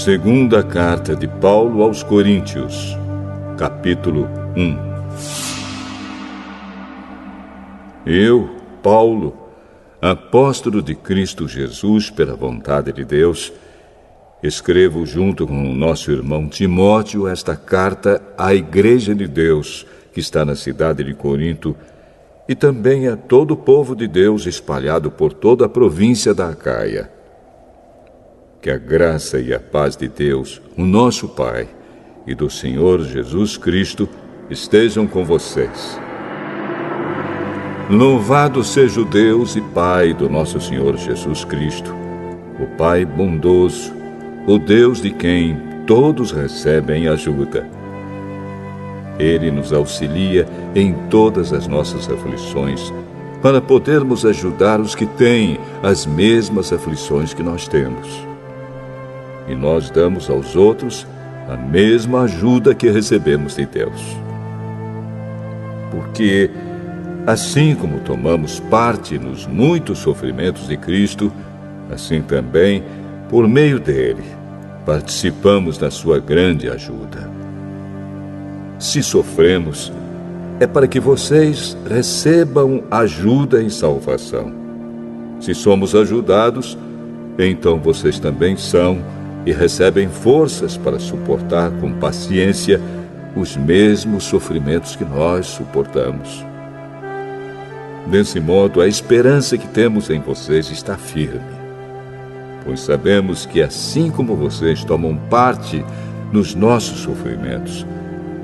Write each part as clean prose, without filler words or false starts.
Segunda carta de Paulo aos Coríntios, capítulo 1. Eu, Paulo, apóstolo de Cristo Jesus pela vontade de Deus, escrevo junto com o nosso irmão Timóteo esta carta à Igreja de Deus que está na cidade de Corinto e também a todo o povo de Deus espalhado por toda a província da Acaia. Que a graça e a paz de Deus, o nosso Pai, e do Senhor Jesus Cristo estejam com vocês. Louvado seja o Deus e Pai do nosso Senhor Jesus Cristo, o Pai bondoso, o Deus de quem todos recebem ajuda. Ele nos auxilia em todas as nossas aflições, para podermos ajudar os que têm as mesmas aflições que nós temos. E nós damos aos outros a mesma ajuda que recebemos de Deus. Porque, assim como tomamos parte nos muitos sofrimentos de Cristo, assim também, por meio dele, participamos da sua grande ajuda. Se sofremos, é para que vocês recebam ajuda e salvação. Se somos ajudados, então vocês também são e recebem forças para suportar com paciência os mesmos sofrimentos que nós suportamos. Desse modo, a esperança que temos em vocês está firme, pois sabemos que assim como vocês tomam parte nos nossos sofrimentos,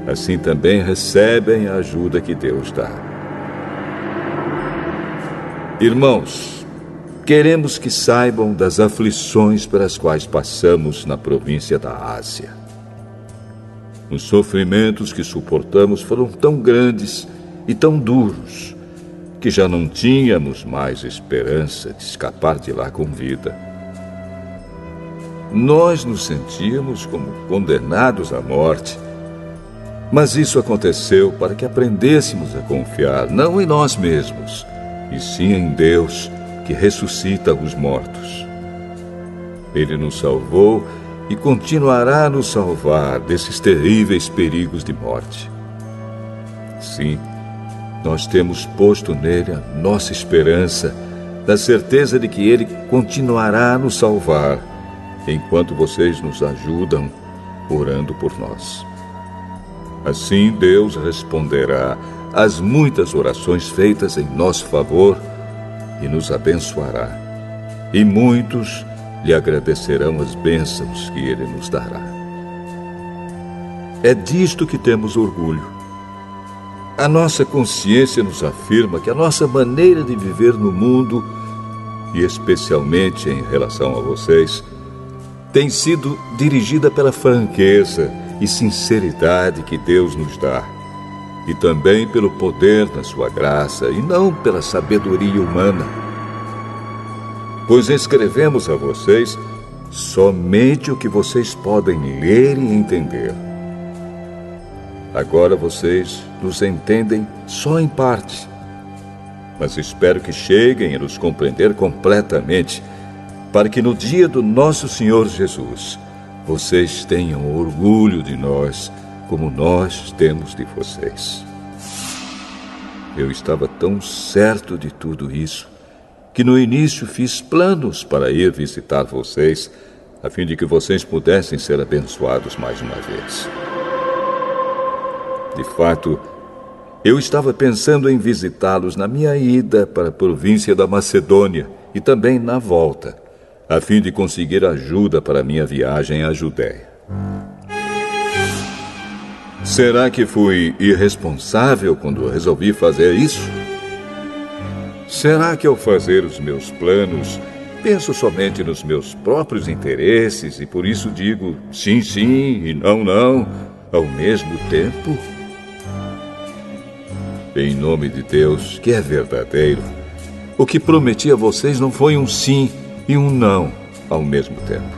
assim também recebem a ajuda que Deus dá. Irmãos, queremos que saibam das aflições pelas quais passamos na província da Ásia. Os sofrimentos que suportamos foram tão grandes e tão duros que já não tínhamos mais esperança de escapar de lá com vida. Nós nos sentíamos como condenados à morte, mas isso aconteceu para que aprendêssemos a confiar não em nós mesmos, e sim em Deus, que ressuscita os mortos. Ele nos salvou e continuará a nos salvar desses terríveis perigos de morte. Sim, nós temos posto nele a nossa esperança, na certeza de que ele continuará a nos salvar, enquanto vocês nos ajudam orando por nós. Assim Deus responderá às muitas orações feitas em nosso favor e nos abençoará, e muitos lhe agradecerão as bênçãos que ele nos dará. É disto que temos orgulho. A nossa consciência nos afirma que a nossa maneira de viver no mundo, e especialmente em relação a vocês, tem sido dirigida pela franqueza e sinceridade que Deus nos dá, e também pelo poder da sua graça, e não pela sabedoria humana. Pois escrevemos a vocês somente o que vocês podem ler e entender. Agora vocês nos entendem só em parte, mas espero que cheguem a nos compreender completamente, para que no dia do nosso Senhor Jesus, vocês tenham orgulho de nós, como nós temos de vocês. Eu estava tão certo de tudo isso, que no início fiz planos para ir visitar vocês, a fim de que vocês pudessem ser abençoados mais uma vez. De fato, eu estava pensando em visitá-los na minha ida para a província da Macedônia e também na volta, a fim de conseguir ajuda para a minha viagem à Judéia. Será que fui irresponsável quando resolvi fazer isso? Será que ao fazer os meus planos, penso somente nos meus próprios interesses e por isso digo sim, sim e não, não, ao mesmo tempo? Em nome de Deus, que é verdadeiro, o que prometi a vocês não foi um sim e um não ao mesmo tempo.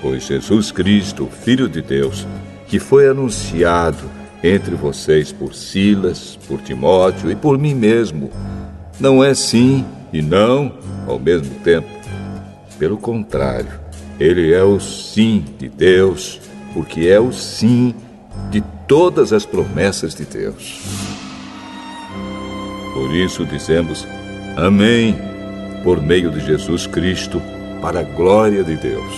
Pois Jesus Cristo, o Filho de Deus, que foi anunciado entre vocês por Silas, por Timóteo e por mim mesmo, não é sim e não ao mesmo tempo. Pelo contrário, Ele é o sim de Deus, porque é o sim de todas as promessas de Deus. Por isso dizemos amém, por meio de Jesus Cristo, para a glória de Deus.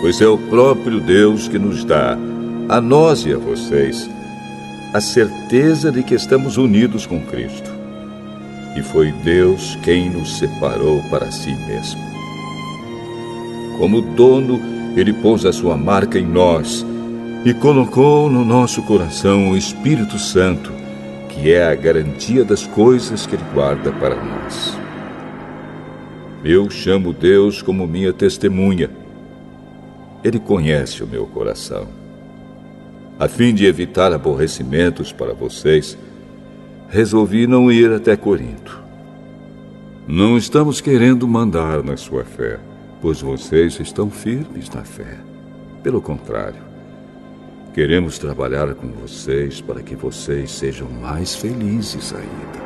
Pois é o próprio Deus que nos dá, a nós e a vocês, a certeza de que estamos unidos com Cristo. E foi Deus quem nos separou para si mesmo. Como dono, Ele pôs a sua marca em nós e colocou no nosso coração o Espírito Santo, que é a garantia das coisas que Ele guarda para nós. Eu chamo Deus como minha testemunha. Ele conhece o meu coração. A fim de evitar aborrecimentos para vocês, resolvi não ir até Corinto. Não estamos querendo mandar na sua fé, pois vocês estão firmes na fé. Pelo contrário, queremos trabalhar com vocês para que vocês sejam mais felizes ainda.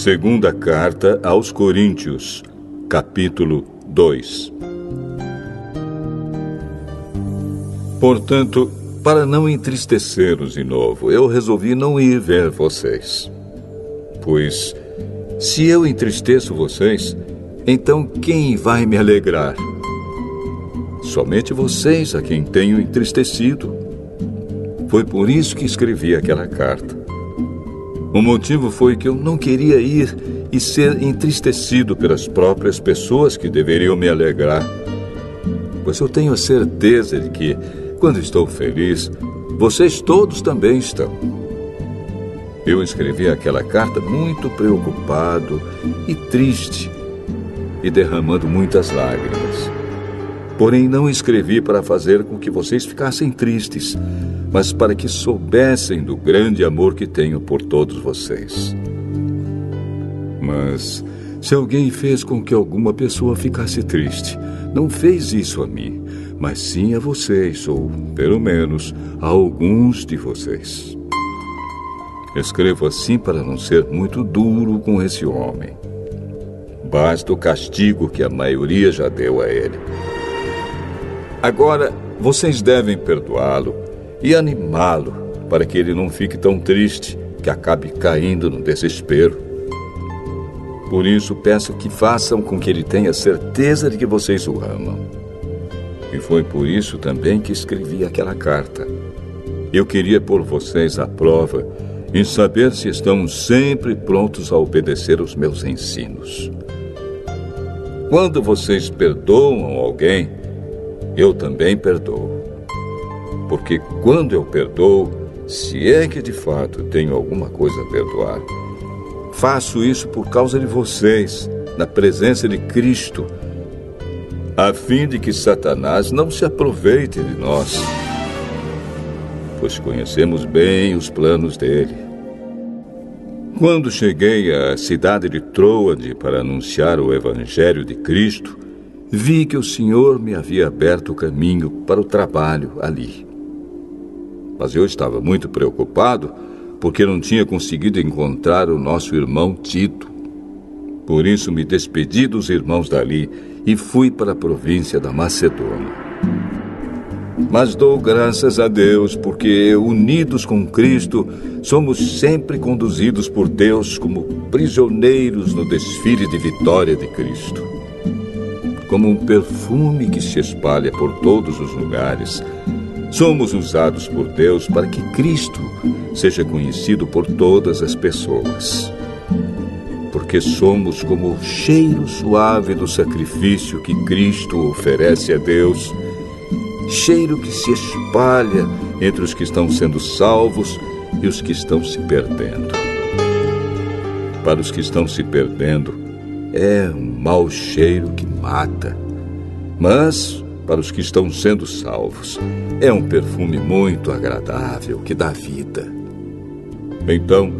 Segunda Carta aos Coríntios, capítulo 2. Portanto, para não entristecê-los de novo, eu resolvi não ir ver vocês. Pois, se eu entristeço vocês, então quem vai me alegrar? Somente vocês a quem tenho entristecido. Foi por isso que escrevi aquela carta. O motivo foi que eu não queria ir e ser entristecido pelas próprias pessoas que deveriam me alegrar. Pois eu tenho a certeza de que, quando estou feliz, vocês todos também estão. Eu escrevi aquela carta muito preocupado e triste e derramando muitas lágrimas. Porém, não escrevi para fazer com que vocês ficassem tristes, mas para que soubessem do grande amor que tenho por todos vocês. Mas, se alguém fez com que alguma pessoa ficasse triste, não fez isso a mim, mas sim a vocês, ou, pelo menos, a alguns de vocês. Escrevo assim para não ser muito duro com esse homem. Basta o castigo que a maioria já deu a ele. Agora, vocês devem perdoá-lo e animá-lo para que ele não fique tão triste que acabe caindo no desespero. Por isso, peço que façam com que ele tenha certeza de que vocês o amam. E foi por isso também que escrevi aquela carta. Eu queria pôr vocês à prova em saber se estão sempre prontos a obedecer os meus ensinos. Quando vocês perdoam alguém, eu também perdoo. Porque quando eu perdoo, se é que de fato tenho alguma coisa a perdoar, faço isso por causa de vocês, na presença de Cristo, a fim de que Satanás não se aproveite de nós, pois conhecemos bem os planos dele. Quando cheguei à cidade de Troade para anunciar o Evangelho de Cristo, vi que o Senhor me havia aberto o caminho para o trabalho ali. Mas eu estava muito preocupado porque não tinha conseguido encontrar o nosso irmão Tito. Por isso me despedi dos irmãos dali e fui para a província da Macedônia. Mas dou graças a Deus porque, unidos com Cristo, somos sempre conduzidos por Deus como prisioneiros no desfile de vitória de Cristo. Como um perfume que se espalha por todos os lugares, somos usados por Deus para que Cristo seja conhecido por todas as pessoas. Porque somos como o cheiro suave do sacrifício que Cristo oferece a Deus, cheiro que se espalha entre os que estão sendo salvos e os que estão se perdendo. Para os que estão se perdendo, é um mau cheiro que mata. Mas, para os que estão sendo salvos, é um perfume muito agradável que dá vida. Então,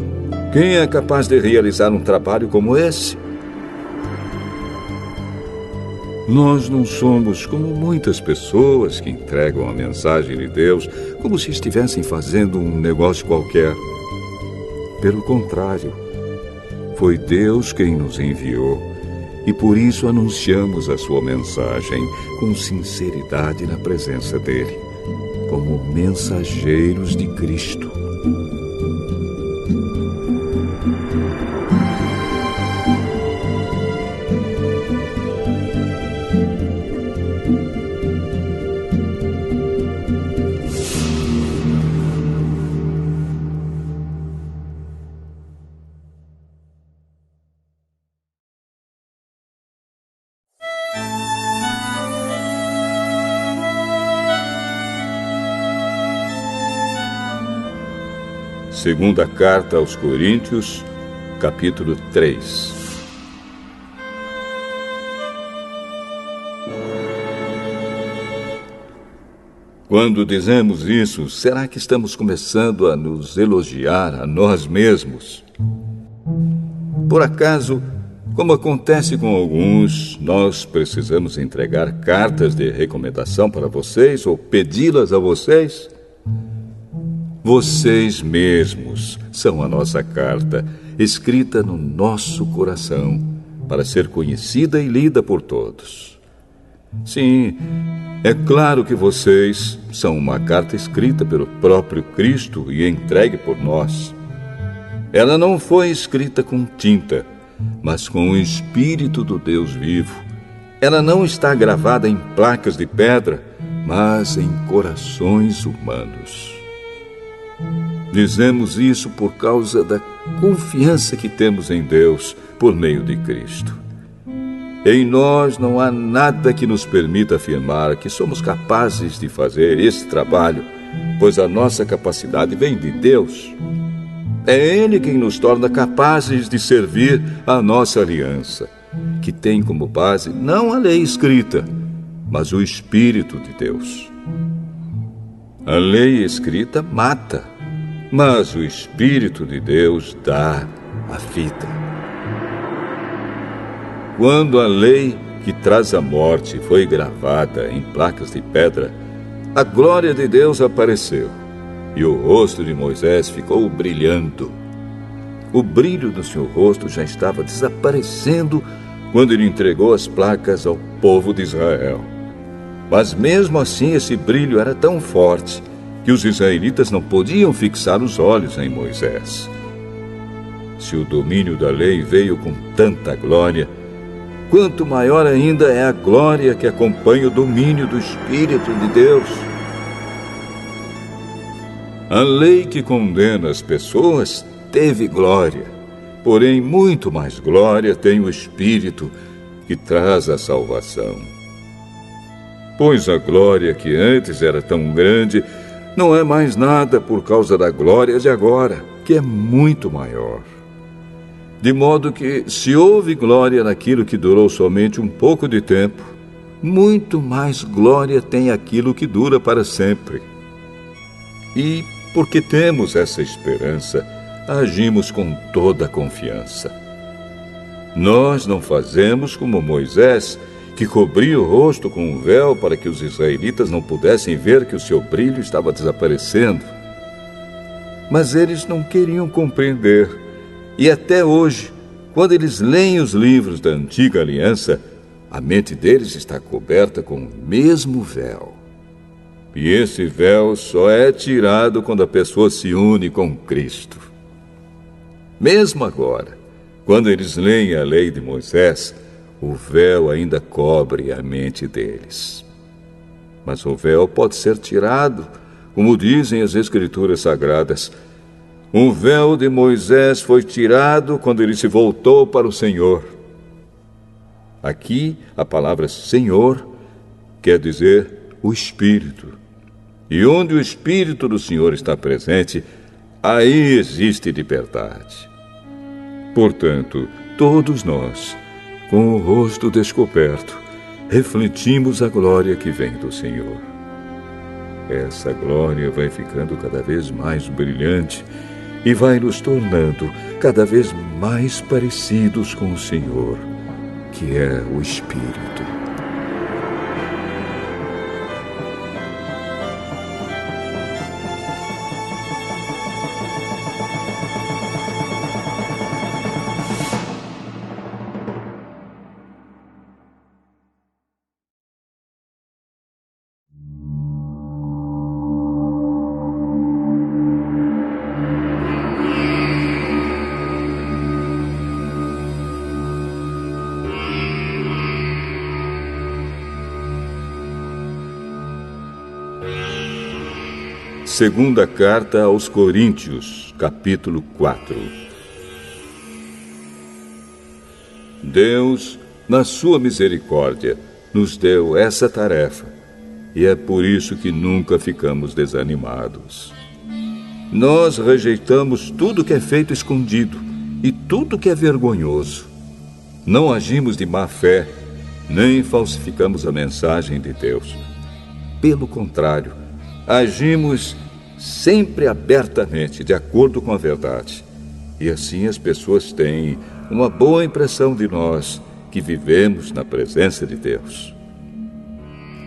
quem é capaz de realizar um trabalho como esse? Nós não somos como muitas pessoas que entregam a mensagem de Deus como se estivessem fazendo um negócio qualquer. Pelo contrário, foi Deus quem nos enviou e por isso anunciamos a sua mensagem com sinceridade na presença dele, como mensageiros de Cristo. Segunda carta aos Coríntios, capítulo 3. Quando dizemos isso, será que estamos começando a nos elogiar a nós mesmos? Por acaso, como acontece com alguns, nós precisamos entregar cartas de recomendação para vocês ou pedi-las a vocês? Vocês mesmos são a nossa carta, escrita no nosso coração, para ser conhecida e lida por todos. Sim, é claro que vocês são uma carta escrita pelo próprio Cristo e entregue por nós. Ela não foi escrita com tinta, mas com o Espírito do Deus vivo. Ela não está gravada em placas de pedra, mas em corações humanos. Dizemos isso por causa da confiança que temos em Deus por meio de Cristo. Em nós não há nada que nos permita afirmar que somos capazes de fazer esse trabalho, pois a nossa capacidade vem de Deus. É Ele quem nos torna capazes de servir a nossa aliança, que tem como base não a lei escrita, mas o Espírito de Deus. A lei escrita mata, mas o Espírito de Deus dá a vida. Quando a lei que traz a morte foi gravada em placas de pedra, a glória de Deus apareceu e o rosto de Moisés ficou brilhando. O brilho do seu rosto já estava desaparecendo quando ele entregou as placas ao povo de Israel. Mas mesmo assim esse brilho era tão forte que os israelitas não podiam fixar os olhos em Moisés. Se o domínio da lei veio com tanta glória, quanto maior ainda é a glória que acompanha o domínio do Espírito de Deus. A lei que condena as pessoas teve glória, porém muito mais glória tem o Espírito que traz a salvação. Pois a glória que antes era tão grande não é mais nada por causa da glória de agora, que é muito maior. De modo que, se houve glória naquilo que durou somente um pouco de tempo, muito mais glória tem aquilo que dura para sempre. E, porque temos essa esperança, agimos com toda a confiança. Nós não fazemos como Moisés, que cobria o rosto com um véu para que os israelitas não pudessem ver que o seu brilho estava desaparecendo. Mas eles não queriam compreender. E até hoje, quando eles leem os livros da Antiga Aliança, a mente deles está coberta com o mesmo véu. E esse véu só é tirado quando a pessoa se une com Cristo. Mesmo agora, quando eles leem a lei de Moisés, o véu ainda cobre a mente deles. Mas o véu pode ser tirado, como dizem as Escrituras Sagradas. O véu de Moisés foi tirado quando ele se voltou para o Senhor. Aqui, a palavra Senhor quer dizer o Espírito. E onde o Espírito do Senhor está presente, aí existe liberdade. Portanto, todos nós, com o rosto descoberto, refletimos a glória que vem do Senhor. Essa glória vai ficando cada vez mais brilhante e vai nos tornando cada vez mais parecidos com o Senhor, que é o Espírito. Segunda carta aos Coríntios, capítulo 4. Deus, na sua misericórdia, nos deu essa tarefa, e é por isso que nunca ficamos desanimados. Nós rejeitamos tudo que é feito escondido e tudo que é vergonhoso. Não agimos de má fé, nem falsificamos a mensagem de Deus. Pelo contrário, agimos sempre abertamente, de acordo com a verdade. E assim as pessoas têm uma boa impressão de nós, que vivemos na presença de Deus.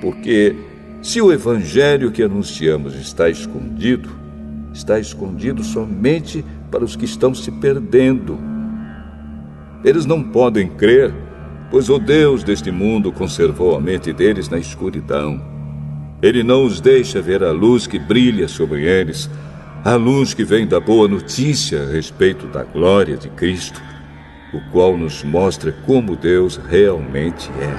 Porque se o evangelho que anunciamos está escondido somente para os que estão se perdendo. Eles não podem crer, pois o Deus deste mundo conservou a mente deles na escuridão. Ele não os deixa ver a luz que brilha sobre eles, a luz que vem da boa notícia a respeito da glória de Cristo, o qual nos mostra como Deus realmente é.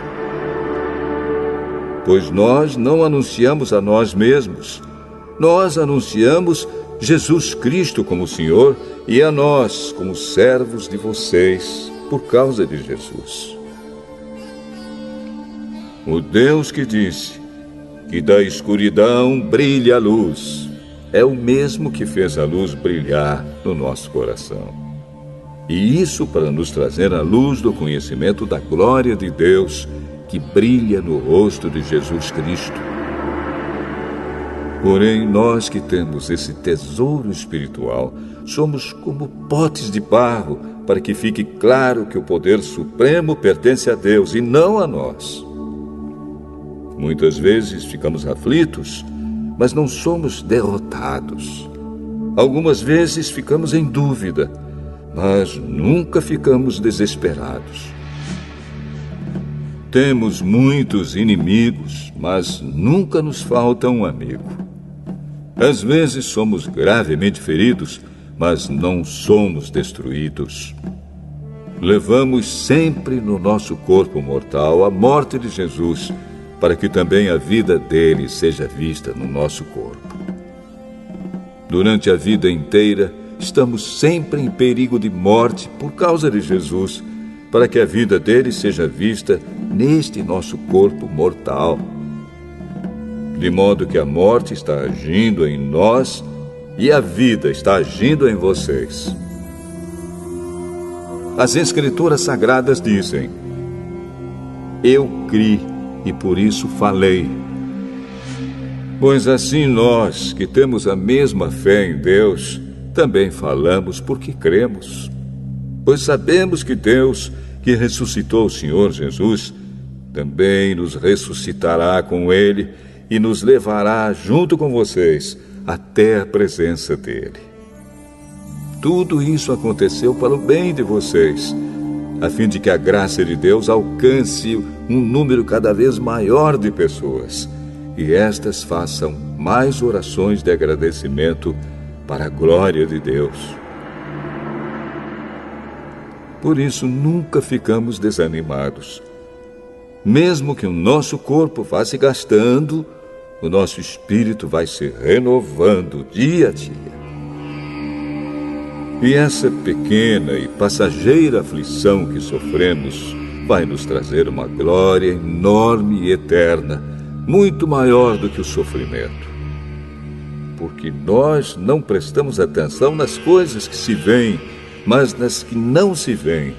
Pois nós não anunciamos a nós mesmos, nós anunciamos Jesus Cristo como Senhor e a nós como servos de vocês por causa de Jesus. O Deus que disse que da escuridão brilha a luz, é o mesmo que fez a luz brilhar no nosso coração. E isso para nos trazer a luz do conhecimento da glória de Deus que brilha no rosto de Jesus Cristo. Porém, nós que temos esse tesouro espiritual, somos como potes de barro, para que fique claro que o poder supremo pertence a Deus e não a nós. Muitas vezes ficamos aflitos, mas não somos derrotados. Algumas vezes ficamos em dúvida, mas nunca ficamos desesperados. Temos muitos inimigos, mas nunca nos falta um amigo. Às vezes somos gravemente feridos, mas não somos destruídos. Levamos sempre no nosso corpo mortal a morte de Jesus, para que também a vida dele seja vista no nosso corpo. Durante a vida inteira, estamos sempre em perigo de morte por causa de Jesus, para que a vida dele seja vista neste nosso corpo mortal. De modo que a morte está agindo em nós e a vida está agindo em vocês. As Escrituras Sagradas dizem: eu criei e por isso falei. Pois assim nós, que temos a mesma fé em Deus, também falamos porque cremos. Pois sabemos que Deus, que ressuscitou o Senhor Jesus, também nos ressuscitará com Ele e nos levará junto com vocês até a presença dEle. Tudo isso aconteceu para o bem de vocês, a fim de que a graça de Deus alcance um número cada vez maior de pessoas, e estas façam mais orações de agradecimento para a glória de Deus. Por isso, nunca ficamos desanimados. Mesmo que o nosso corpo vá se gastando, o nosso espírito vai se renovando dia a dia. E essa pequena e passageira aflição que sofremos vai nos trazer uma glória enorme e eterna, muito maior do que o sofrimento. porque nós não prestamos atenção nas coisas que se veem, mas nas que não se veem.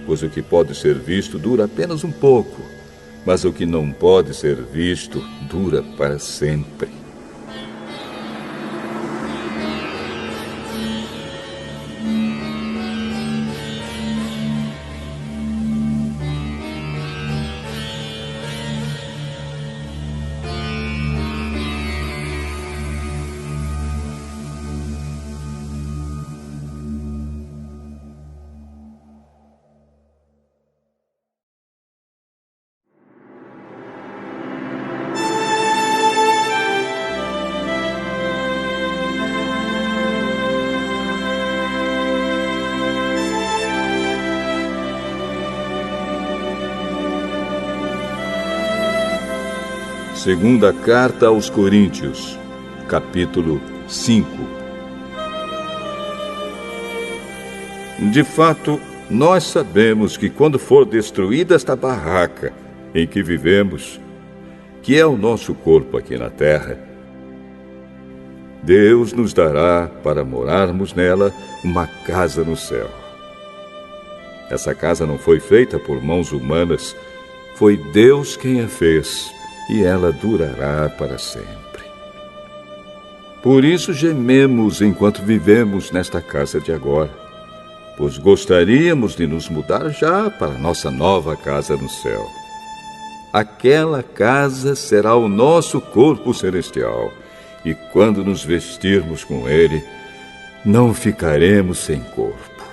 Pois o que pode ser visto dura apenas um pouco, mas o que não pode ser visto dura para sempre. Segunda Carta aos Coríntios, capítulo 5. De fato, nós sabemos que quando for destruída esta barraca em que vivemos, que é o nosso corpo aqui na terra, Deus nos dará para morarmos nela uma casa no céu. Essa casa não foi feita por mãos humanas, foi Deus quem a fez. E ela durará para sempre. Por isso gememos enquanto vivemos nesta casa de agora, pois gostaríamos de nos mudar já para nossa nova casa no céu. Aquela casa será o nosso corpo celestial, e quando nos vestirmos com ele, não ficaremos sem corpo.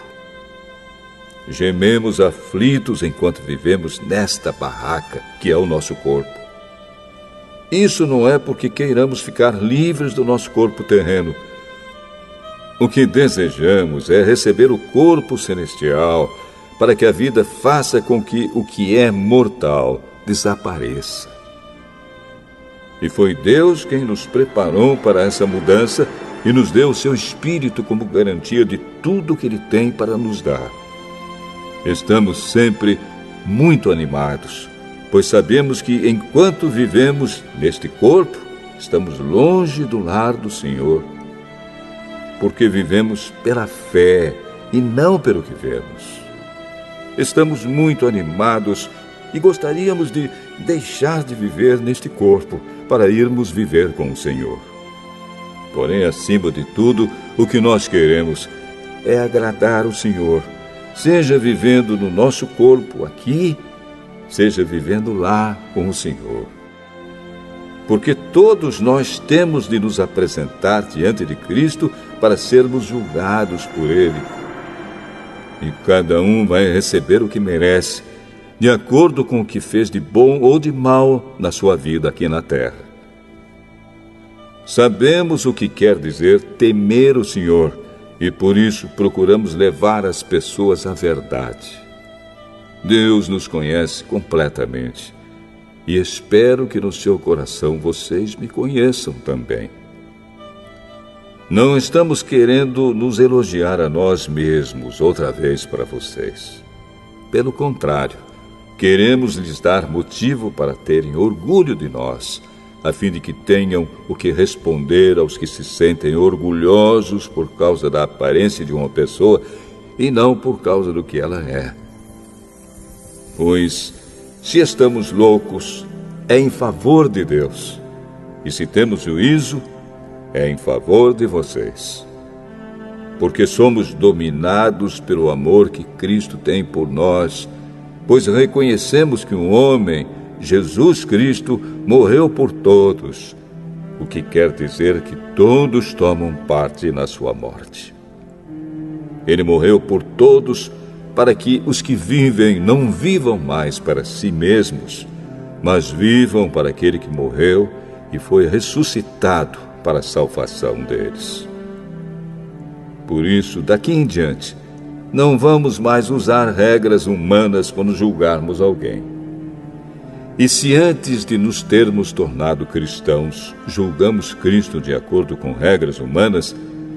Gememos aflitos enquanto vivemos nesta barraca, que é o nosso corpo. Isso não é porque queiramos ficar livres do nosso corpo terreno. O que desejamos é receber o corpo celestial, para que a vida faça com que o que é mortal desapareça. E foi Deus quem nos preparou para essa mudança e nos deu o seu Espírito como garantia de tudo que Ele tem para nos dar. Estamos sempre muito animados, pois sabemos que enquanto vivemos neste corpo, estamos longe do lar do Senhor, porque vivemos pela fé e não pelo que vemos. Estamos muito animados e gostaríamos de deixar de viver neste corpo para irmos viver com o Senhor. Porém, acima de tudo, o que nós queremos é agradar o Senhor, seja vivendo no nosso corpo aqui, seja vivendo lá com o Senhor. Porque todos nós temos de nos apresentar diante de Cristo para sermos julgados por Ele. E cada um vai receber o que merece, de acordo com o que fez de bom ou de mal na sua vida aqui na terra. Sabemos o que quer dizer temer o Senhor, e por isso procuramos levar as pessoas à verdade. Deus nos conhece completamente e espero que no seu coração vocês me conheçam também. Não estamos querendo nos elogiar a nós mesmos outra vez para vocês. Pelo contrário, queremos lhes dar motivo para terem orgulho de nós, a fim de que tenham o que responder aos que se sentem orgulhosos por causa da aparência de uma pessoa e não por causa do que ela é. Pois, se estamos loucos, é em favor de Deus. E se temos juízo, é em favor de vocês. Porque somos dominados pelo amor que Cristo tem por nós, pois reconhecemos que um homem, Jesus Cristo, morreu por todos, o que quer dizer que todos tomam parte na sua morte. Ele morreu por todos, para que os que vivem não vivam mais para si mesmos, mas vivam para aquele que morreu e foi ressuscitado para a salvação deles. Por isso, daqui em diante, não vamos mais usar regras humanas quando julgarmos alguém. E se antes de nos termos tornado cristãos, julgamos Cristo de acordo com regras humanas,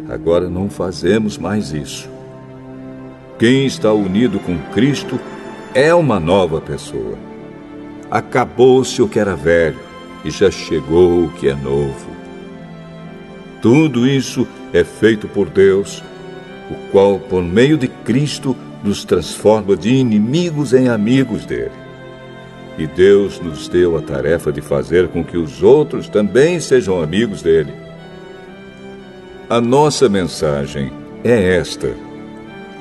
agora não fazemos mais isso. Quem está unido com Cristo é uma nova pessoa. Acabou-se o que era velho e já chegou o que é novo. Tudo isso é feito por Deus, o qual, por meio de Cristo, nos transforma de inimigos em amigos dele. E Deus nos deu a tarefa de fazer com que os outros também sejam amigos dele. A nossa mensagem é esta: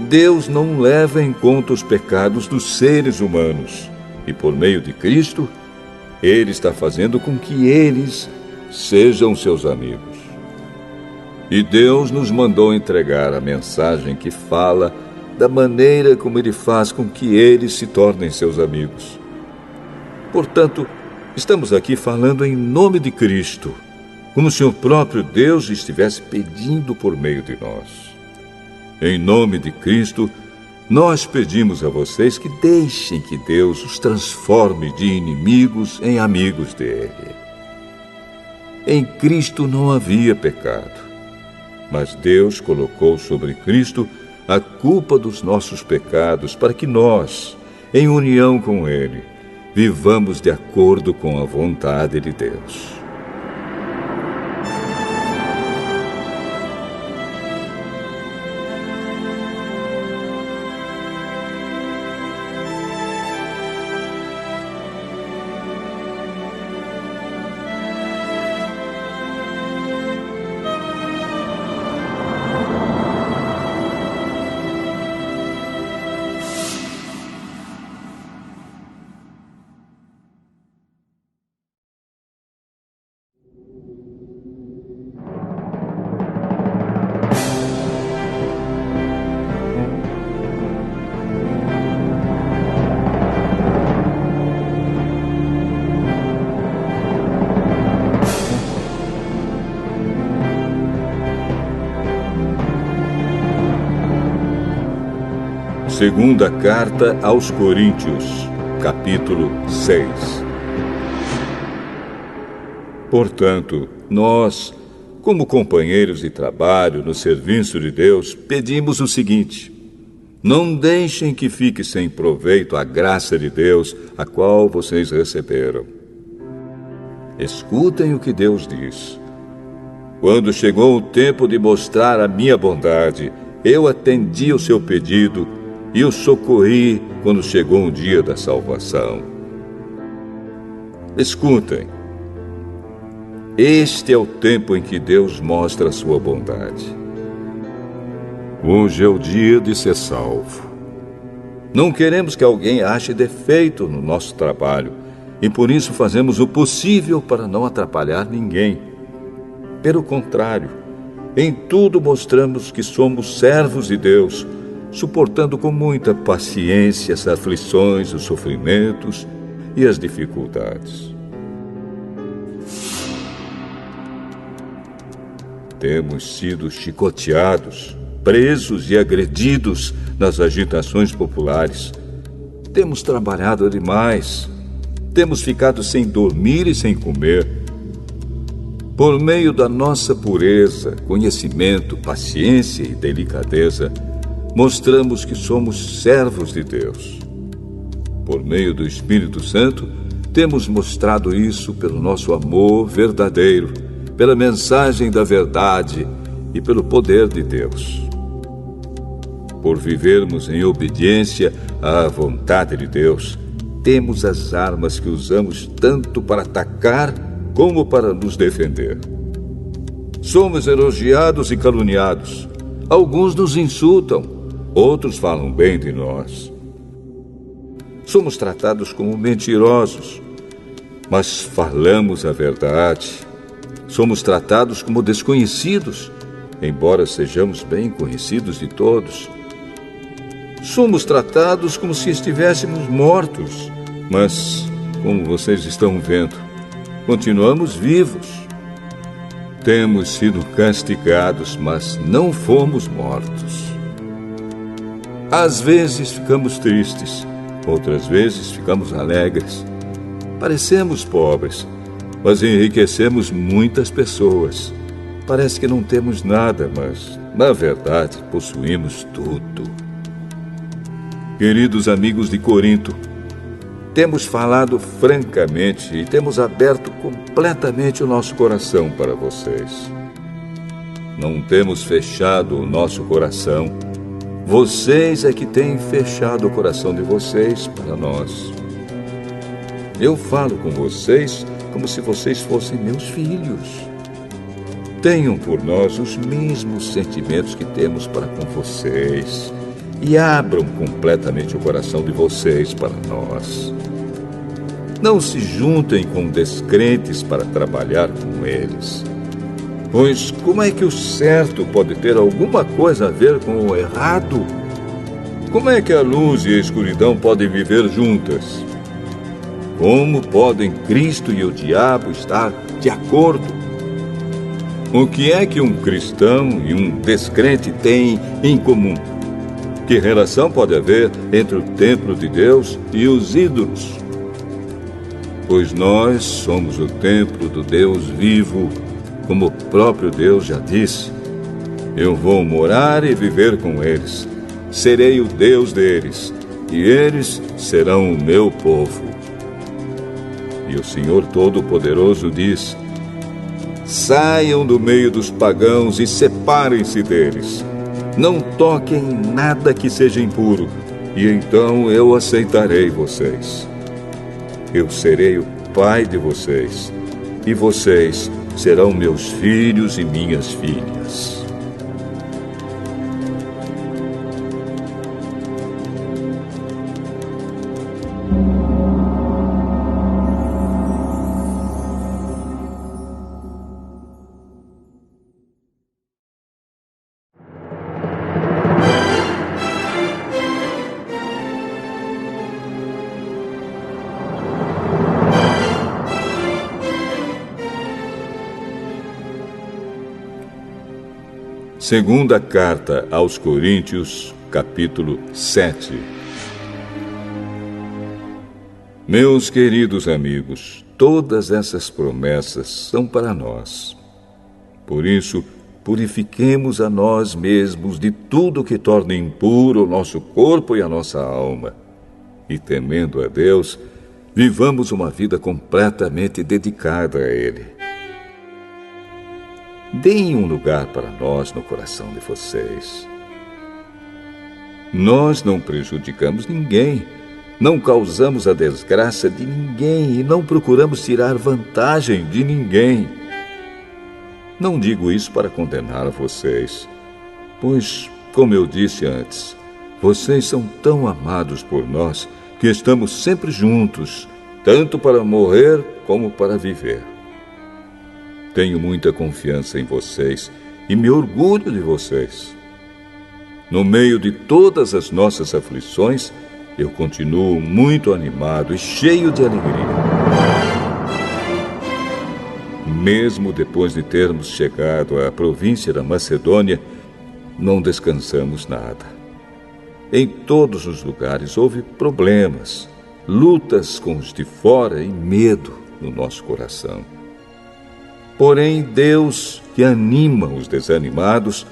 Deus não leva em conta os pecados dos seres humanos, e por meio de Cristo, Ele está fazendo com que eles sejam seus amigos. E Deus nos mandou entregar a mensagem que fala da maneira como Ele faz com que eles se tornem seus amigos. Portanto, estamos aqui falando em nome de Cristo, como se o próprio Deus estivesse pedindo por meio de nós. Em nome de Cristo, nós pedimos a vocês que deixem que Deus os transforme de inimigos em amigos dele. Em Cristo não havia pecado, mas Deus colocou sobre Cristo a culpa dos nossos pecados para que nós, em união com Ele, vivamos de acordo com a vontade de Deus. Segunda Carta aos Coríntios, capítulo 6. Portanto, nós, como companheiros de trabalho no serviço de Deus, pedimos o seguinte: não deixem que fique sem proveito a graça de Deus, a qual vocês receberam. Escutem o que Deus diz. Quando chegou o tempo de mostrar a minha bondade, eu atendi o seu pedido e o socorri quando chegou o dia da salvação. Escutem. Este é o tempo em que Deus mostra a sua bondade. Hoje é o dia de ser salvo. Não queremos que alguém ache defeito no nosso trabalho e por isso fazemos o possível para não atrapalhar ninguém. Pelo contrário, em tudo mostramos que somos servos de Deus, suportando com muita paciência as aflições, os sofrimentos e as dificuldades. Temos sido chicoteados, presos e agredidos nas agitações populares. Temos trabalhado demais. Temos ficado sem dormir e sem comer. Por meio da nossa pureza, conhecimento, paciência e delicadeza, mostramos que somos servos de Deus. Por meio do Espírito Santo, temos mostrado isso pelo nosso amor verdadeiro, pela mensagem da verdade e pelo poder de Deus. Por vivermos em obediência à vontade de Deus, temos as armas que usamos tanto para atacar como para nos defender. Somos elogiados e caluniados. Alguns nos insultam, outros falam bem de nós. Somos tratados como mentirosos, mas falamos a verdade. Somos tratados como desconhecidos, embora sejamos bem conhecidos de todos. Somos tratados como se estivéssemos mortos, mas, como vocês estão vendo, continuamos vivos. Temos sido castigados, mas não fomos mortos. Às vezes ficamos tristes, outras vezes ficamos alegres. Parecemos pobres, mas enriquecemos muitas pessoas. Parece que não temos nada, mas, na verdade, possuímos tudo. Queridos amigos de Corinto, temos falado francamente e temos aberto completamente o nosso coração para vocês. Não temos fechado o nosso coração. Vocês é que têm fechado o coração de vocês para nós. Eu falo com vocês como se vocês fossem meus filhos. Tenham por nós os mesmos sentimentos que temos para com vocês e abram completamente o coração de vocês para nós. Não se juntem com descrentes para trabalhar com eles. Pois como é que o certo pode ter alguma coisa a ver com o errado? Como é que a luz e a escuridão podem viver juntas? Como podem Cristo e o diabo estar de acordo? O que é que um cristão e um descrente têm em comum? Que relação pode haver entre o templo de Deus e os ídolos? Pois nós somos o templo do Deus vivo, como o próprio Deus já disse. Eu vou morar e viver com eles. Serei o Deus deles, e eles serão o meu povo. E o Senhor Todo-Poderoso diz: saiam do meio dos pagãos e separem-se deles. Não toquem em nada que seja impuro, e então eu aceitarei vocês. Eu serei o pai de vocês, e vocês serão meus filhos e minhas filhas. Segunda carta aos Coríntios, capítulo 7. Meus queridos amigos, todas essas promessas são para nós. Por isso, purifiquemos a nós mesmos de tudo que torne impuro o nosso corpo e a nossa alma. E, temendo a Deus, vivamos uma vida completamente dedicada a Ele. Deem um lugar para nós no coração de vocês. Nós não prejudicamos ninguém, não causamos a desgraça de ninguém e não procuramos tirar vantagem de ninguém. Não digo isso para condenar vocês, pois, como eu disse antes, vocês são tão amados por nós que estamos sempre juntos, tanto para morrer como para viver. Tenho muita confiança em vocês e me orgulho de vocês. No meio de todas as nossas aflições, eu continuo muito animado e cheio de alegria. Mesmo depois de termos chegado à província da Macedônia, não descansamos nada. Em todos os lugares houve problemas, lutas com os de fora e medo no nosso coração. Porém, Deus, que anima os desanimados,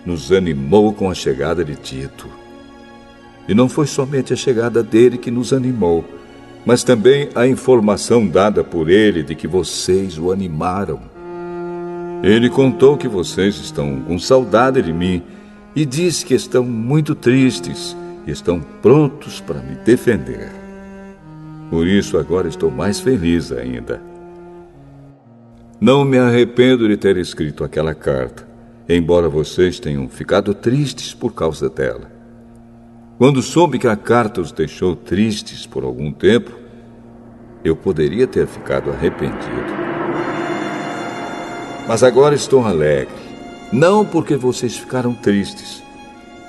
nos animou com a chegada de Tito. E não foi somente a chegada dele que nos animou, mas também a informação dada por ele de que vocês o animaram. Ele contou que vocês estão com saudade de mim e disse que estão muito tristes e estão prontos para me defender. Por isso, agora estou mais feliz ainda. Não me arrependo de ter escrito aquela carta, embora vocês tenham ficado tristes por causa dela. Quando soube que a carta os deixou tristes por algum tempo, eu poderia ter ficado arrependido. Mas agora estou alegre, não porque vocês ficaram tristes,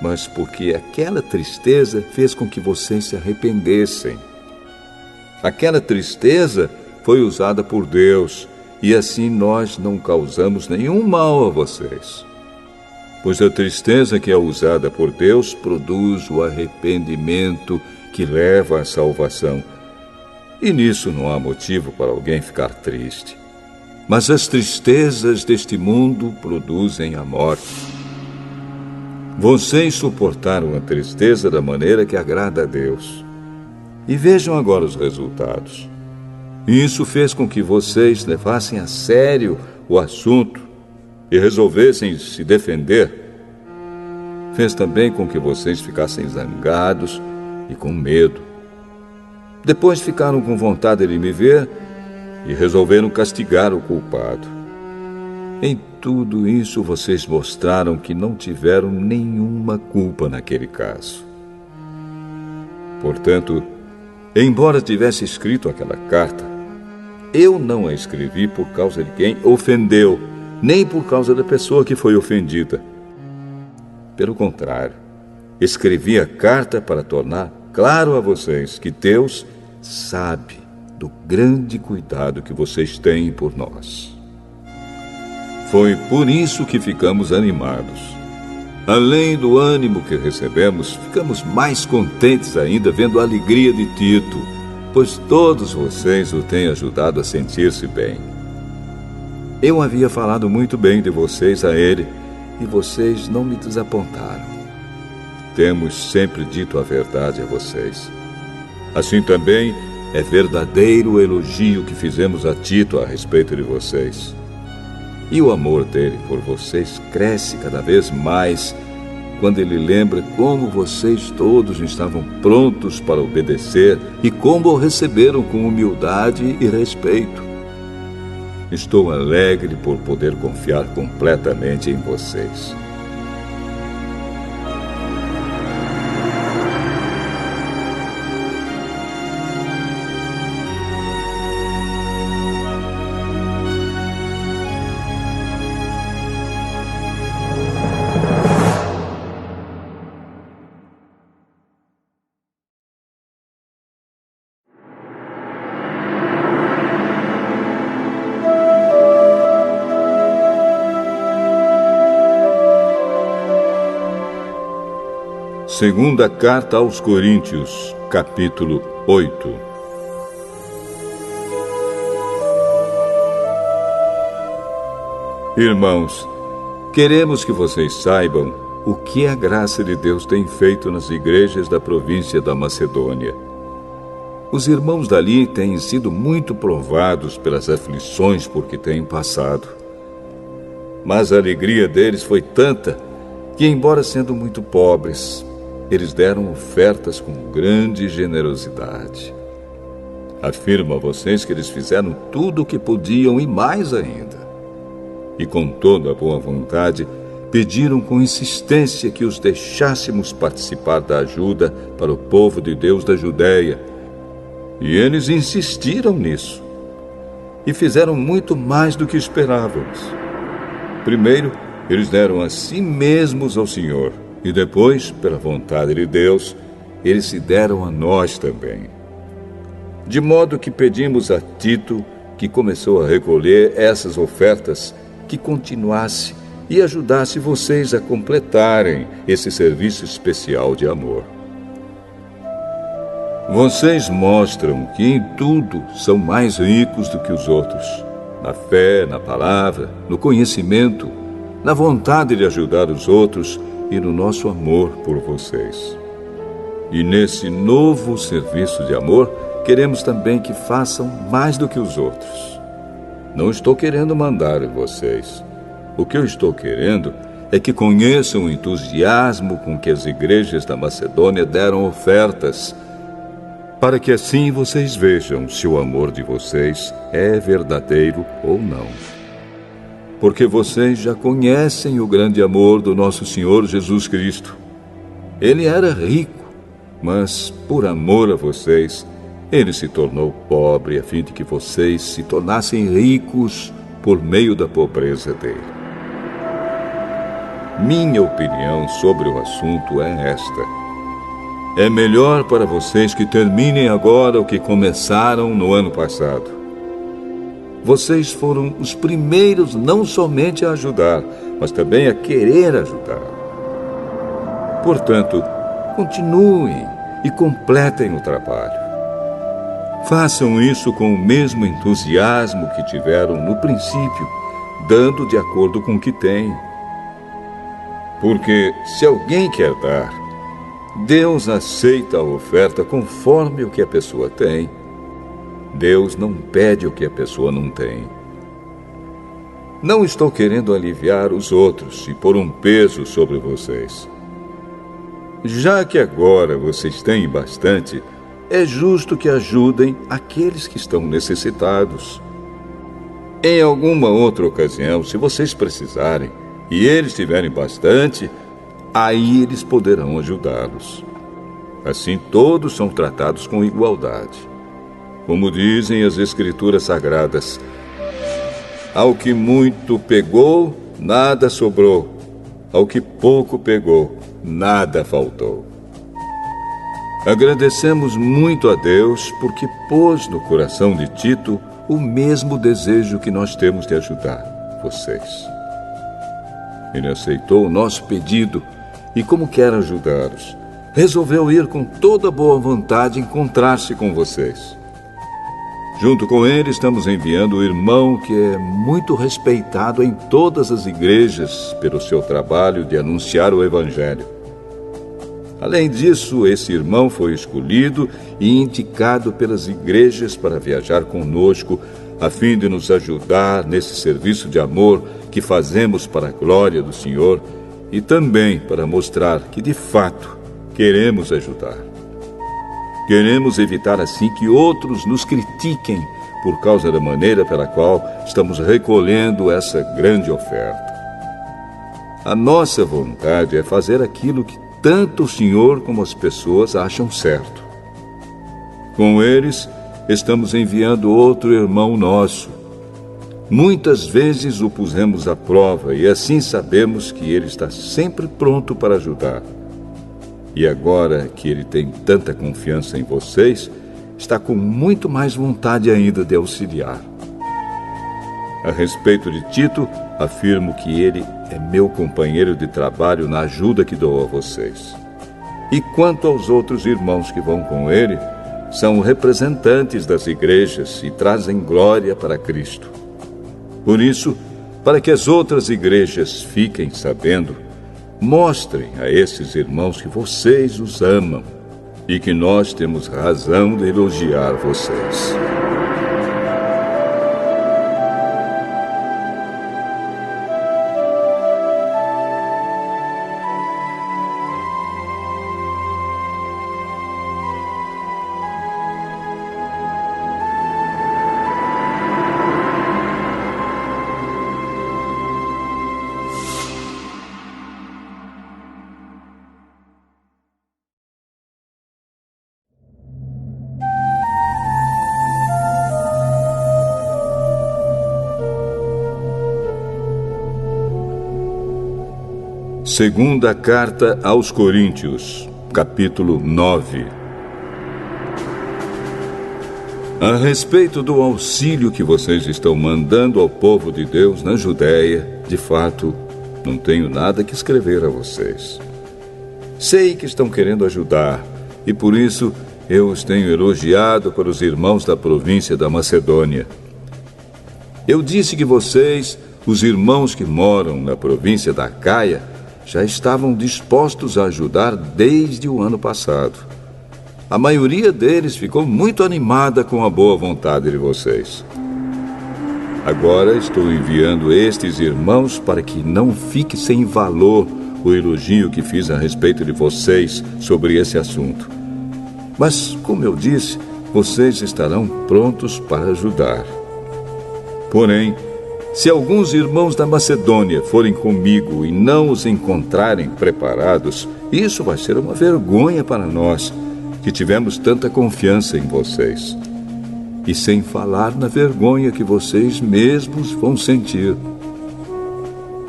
mas porque aquela tristeza fez com que vocês se arrependessem. Aquela tristeza foi usada por Deus, e assim nós não causamos nenhum mal a vocês. Pois a tristeza que é usada por Deus produz o arrependimento que leva à salvação. E nisso não há motivo para alguém ficar triste. Mas as tristezas deste mundo produzem a morte. Vocês suportaram a tristeza da maneira que agrada a Deus. E vejam agora os resultados. Isso fez com que vocês levassem a sério o assunto e resolvessem se defender, fez também com que vocês ficassem zangados e com medo. Depois ficaram com vontade de me ver e resolveram castigar o culpado. Em tudo isso, vocês mostraram que não tiveram nenhuma culpa naquele caso. Portanto, embora tivesse escrito aquela carta, eu não a escrevi por causa de quem ofendeu, nem por causa da pessoa que foi ofendida. Pelo contrário, escrevi a carta para tornar claro a vocês que Deus sabe do grande cuidado que vocês têm por nós. Foi por isso que ficamos animados. Além do ânimo que recebemos, ficamos mais contentes ainda vendo a alegria de Tito, pois todos vocês o têm ajudado a sentir-se bem. Eu havia falado muito bem de vocês a ele, e vocês não me desapontaram. Temos sempre dito a verdade a vocês. Assim também é verdadeiro o elogio que fizemos a Tito a respeito de vocês. E o amor dele por vocês cresce cada vez mais quando ele lembra como vocês todos estavam prontos para obedecer e como o receberam com humildade e respeito. Estou alegre por poder confiar completamente em vocês. Segunda Carta aos Coríntios, capítulo 8. Irmãos, queremos que vocês saibam o que a graça de Deus tem feito nas igrejas da província da Macedônia. Os irmãos dali têm sido muito provados pelas aflições por que têm passado. Mas a alegria deles foi tanta que, embora sendo muito pobres, eles deram ofertas com grande generosidade. Afirmo a vocês que eles fizeram tudo o que podiam e mais ainda. E com toda a boa vontade, pediram com insistência que os deixássemos participar da ajuda para o povo de Deus da Judéia. E eles insistiram nisso. E fizeram muito mais do que esperávamos. Primeiro, eles deram a si mesmos ao Senhor. E depois, pela vontade de Deus, eles se deram a nós também. De modo que pedimos a Tito, que começou a recolher essas ofertas, que continuasse e ajudasse vocês a completarem esse serviço especial de amor. Vocês mostram que em tudo são mais ricos do que os outros, na fé, na palavra, no conhecimento, na vontade de ajudar os outros e no nosso amor por vocês. E nesse novo serviço de amor, queremos também que façam mais do que os outros. Não estou querendo mandar em vocês. O que eu estou querendo é que conheçam o entusiasmo com que as igrejas da Macedônia deram ofertas, para que assim vocês vejam se o amor de vocês é verdadeiro ou não. Porque vocês já conhecem o grande amor do nosso Senhor Jesus Cristo. Ele era rico, mas por amor a vocês, ele se tornou pobre a fim de que vocês se tornassem ricos por meio da pobreza dele. Minha opinião sobre o assunto é esta: é melhor para vocês que terminem agora o que começaram no ano passado. Vocês foram os primeiros não somente a ajudar, mas também a querer ajudar. Portanto, continuem e completem o trabalho. Façam isso com o mesmo entusiasmo que tiveram no princípio, dando de acordo com o que têm. Porque se alguém quer dar, Deus aceita a oferta conforme o que a pessoa tem. Deus não pede o que a pessoa não tem. Não estou querendo aliviar os outros e pôr um peso sobre vocês. Já que agora vocês têm bastante, é justo que ajudem aqueles que estão necessitados. Em alguma outra ocasião, se vocês precisarem e eles tiverem bastante, aí eles poderão ajudá-los. Assim todos são tratados com igualdade. Como dizem as Escrituras Sagradas, ao que muito pegou, nada sobrou. Ao que pouco pegou, nada faltou. Agradecemos muito a Deus porque pôs no coração de Tito o mesmo desejo que nós temos de ajudar vocês. Ele aceitou o nosso pedido e, como quer ajudá-los, resolveu ir com toda boa vontade encontrar-se com vocês. Junto com ele, estamos enviando o irmão que é muito respeitado em todas as igrejas pelo seu trabalho de anunciar o Evangelho. Além disso, esse irmão foi escolhido e indicado pelas igrejas para viajar conosco, a fim de nos ajudar nesse serviço de amor que fazemos para a glória do Senhor e também para mostrar que, de fato, queremos ajudar. Queremos evitar assim que outros nos critiquem por causa da maneira pela qual estamos recolhendo essa grande oferta. A nossa vontade é fazer aquilo que tanto o Senhor como as pessoas acham certo. Com eles, estamos enviando outro irmão nosso. Muitas vezes o pusemos à prova e assim sabemos que ele está sempre pronto para ajudar. E agora que ele tem tanta confiança em vocês, está com muito mais vontade ainda de auxiliar. A respeito de Tito, afirmo que ele é meu companheiro de trabalho na ajuda que dou a vocês. E quanto aos outros irmãos que vão com ele, são representantes das igrejas e trazem glória para Cristo. Por isso, para que as outras igrejas fiquem sabendo, mostrem a esses irmãos que vocês os amam e que nós temos razão de elogiar vocês. Segunda Carta aos Coríntios, capítulo 9. A respeito do auxílio que vocês estão mandando ao povo de Deus na Judéia, de fato, não tenho nada que escrever a vocês. Sei que estão querendo ajudar, e por isso eu os tenho elogiado para os irmãos da província da Macedônia. Eu disse que vocês, os irmãos que moram na província da Acaia, já estavam dispostos a ajudar desde o ano passado. A maioria deles ficou muito animada com a boa vontade de vocês. Agora estou enviando estes irmãos para que não fique sem valor o elogio que fiz a respeito de vocês sobre esse assunto. Mas, como eu disse, vocês estarão prontos para ajudar. Porém, se alguns irmãos da Macedônia forem comigo e não os encontrarem preparados, isso vai ser uma vergonha para nós, que tivemos tanta confiança em vocês. E sem falar na vergonha que vocês mesmos vão sentir.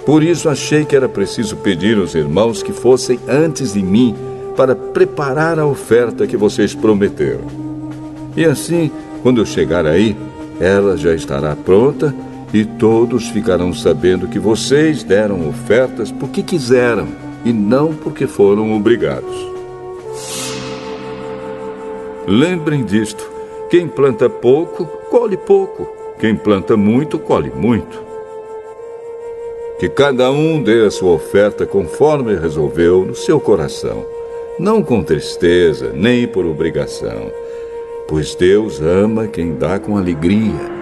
Por isso achei que era preciso pedir aos irmãos que fossem antes de mim para preparar a oferta que vocês prometeram. E assim, quando eu chegar aí, ela já estará pronta e todos ficarão sabendo que vocês deram ofertas porque quiseram e não porque foram obrigados. Lembrem disto: quem planta pouco, colhe pouco. Quem planta muito, colhe muito. Que cada um dê a sua oferta conforme resolveu no seu coração, não com tristeza, nem por obrigação, pois Deus ama quem dá com alegria.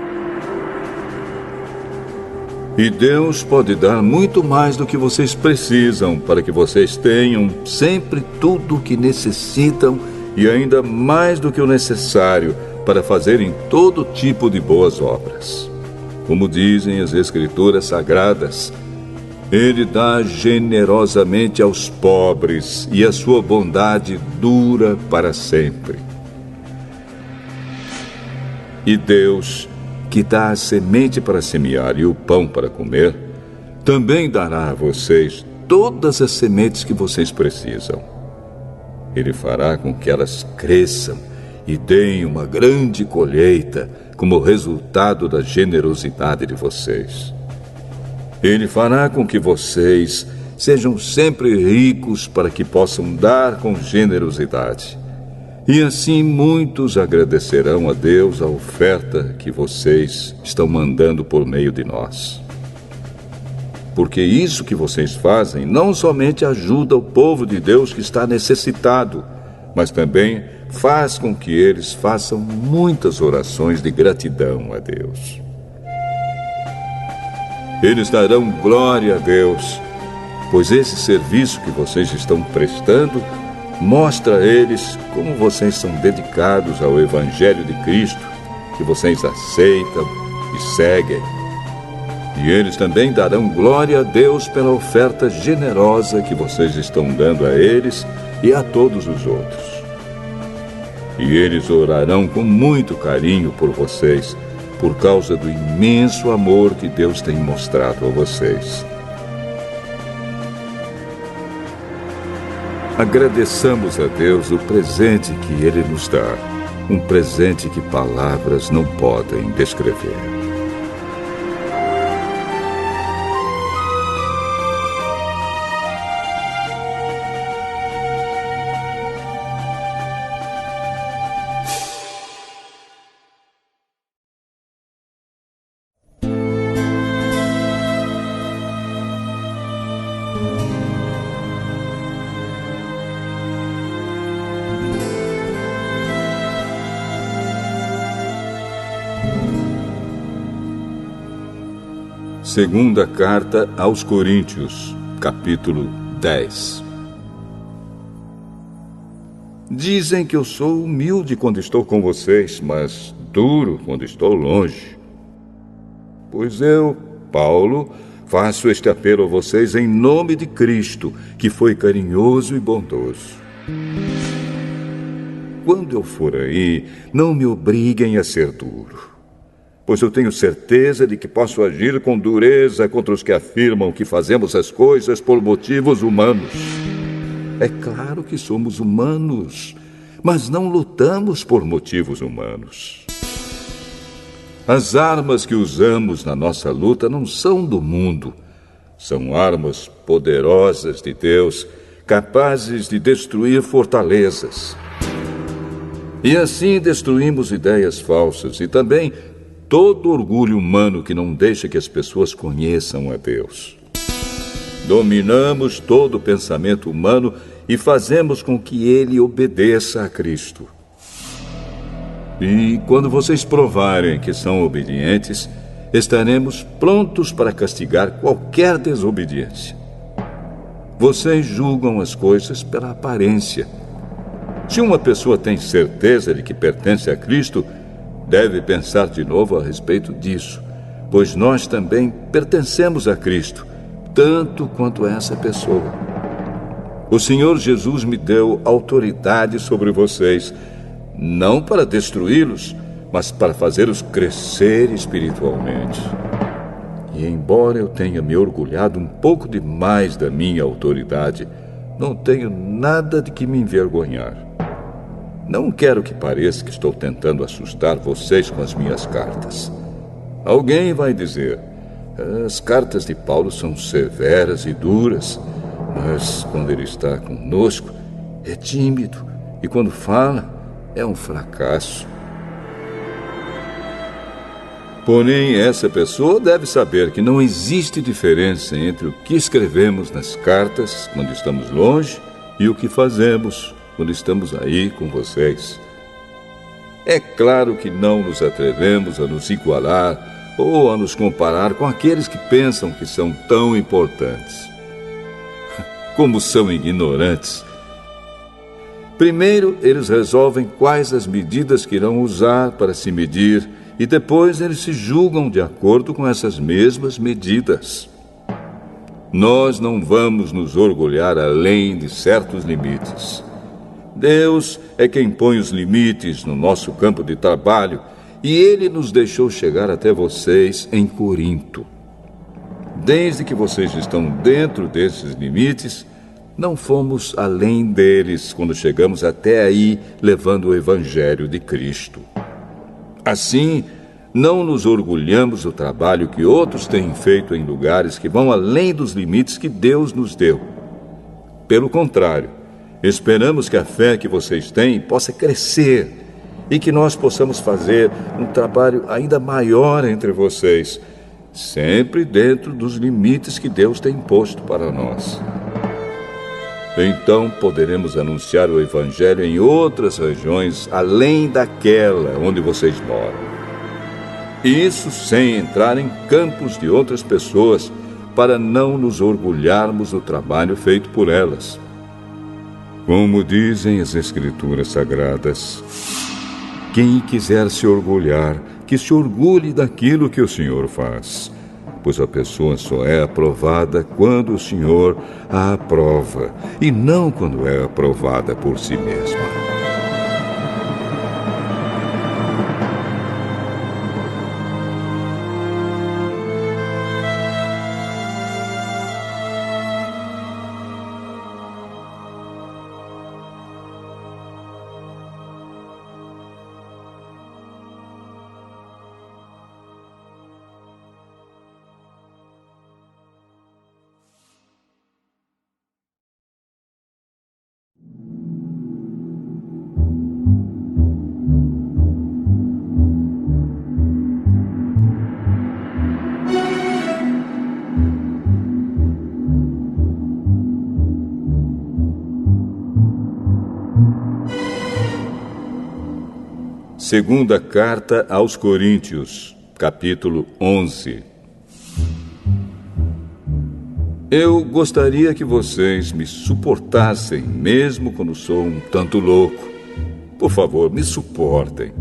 E Deus pode dar muito mais do que vocês precisam para que vocês tenham sempre tudo o que necessitam e ainda mais do que o necessário para fazerem todo tipo de boas obras. Como dizem as Escrituras Sagradas, Ele dá generosamente aos pobres e a sua bondade dura para sempre. E Deus, que dá a semente para semear e o pão para comer, também dará a vocês todas as sementes que vocês precisam. Ele fará com que elas cresçam e deem uma grande colheita como resultado da generosidade de vocês. Ele fará com que vocês sejam sempre ricos para que possam dar com generosidade. E assim muitos agradecerão a Deus a oferta que vocês estão mandando por meio de nós. Porque isso que vocês fazem não somente ajuda o povo de Deus que está necessitado, mas também faz com que eles façam muitas orações de gratidão a Deus. Eles darão glória a Deus, pois esse serviço que vocês estão prestando mostra a eles como vocês são dedicados ao Evangelho de Cristo, que vocês aceitam e seguem. E eles também darão glória a Deus pela oferta generosa que vocês estão dando a eles e a todos os outros. E eles orarão com muito carinho por vocês, por causa do imenso amor que Deus tem mostrado a vocês. Agradeçamos a Deus o presente que Ele nos dá, um presente que palavras não podem descrever. Segunda Carta aos Coríntios, capítulo 10. Dizem que eu sou humilde quando estou com vocês, mas duro quando estou longe. Pois eu, Paulo, faço este apelo a vocês em nome de Cristo, que foi carinhoso e bondoso. Quando eu for aí, não me obriguem a ser duro, pois eu tenho certeza de que posso agir com dureza contra os que afirmam que fazemos as coisas por motivos humanos. É claro que somos humanos, mas não lutamos por motivos humanos. As armas que usamos na nossa luta não são do mundo. São armas poderosas de Deus, capazes de destruir fortalezas. E assim destruímos ideias falsas e também todo orgulho humano que não deixa que as pessoas conheçam a Deus. Dominamos todo o pensamento humano e fazemos com que ele obedeça a Cristo. E quando vocês provarem que são obedientes, estaremos prontos para castigar qualquer desobediência. Vocês julgam as coisas pela aparência. Se uma pessoa tem certeza de que pertence a Cristo, deve pensar de novo a respeito disso, pois nós também pertencemos a Cristo, tanto quanto essa pessoa. O Senhor Jesus me deu autoridade sobre vocês, não para destruí-los, mas para fazê-los crescer espiritualmente. E embora eu tenha me orgulhado um pouco demais da minha autoridade, não tenho nada de que me envergonhar. Não quero que pareça que estou tentando assustar vocês com as minhas cartas. Alguém vai dizer, as cartas de Paulo são severas e duras, mas quando ele está conosco, é tímido, e quando fala, é um fracasso. Porém, essa pessoa deve saber que não existe diferença entre o que escrevemos nas cartas, quando estamos longe, e o que fazemos quando estamos aí com vocês. É claro que não nos atrevemos a nos igualar ou a nos comparar com aqueles que pensam que são tão importantes. Como são ignorantes! Primeiro, eles resolvem quais as medidas que irão usar para se medir, e depois eles se julgam de acordo com essas mesmas medidas. Nós não vamos nos orgulhar além de certos limites. Deus é quem põe os limites no nosso campo de trabalho, e Ele nos deixou chegar até vocês em Corinto. Desde que vocês estão dentro desses limites, não fomos além deles quando chegamos até aí levando o Evangelho de Cristo. Assim, não nos orgulhamos do trabalho que outros têm feito em lugares que vão além dos limites que Deus nos deu. Pelo contrário, esperamos que a fé que vocês têm possa crescer e que nós possamos fazer um trabalho ainda maior entre vocês, sempre dentro dos limites que Deus tem imposto para nós. Então poderemos anunciar o Evangelho em outras regiões além daquela onde vocês moram. Isso sem entrar em campos de outras pessoas, para não nos orgulharmos do trabalho feito por elas. Como dizem as Escrituras Sagradas, quem quiser se orgulhar, que se orgulhe daquilo que o Senhor faz, pois a pessoa só é aprovada quando o Senhor a aprova, e não quando é aprovada por si mesma. Segunda Carta aos Coríntios, capítulo 11. Eu gostaria que vocês me suportassem, mesmo quando sou um tanto louco. Por favor, me suportem.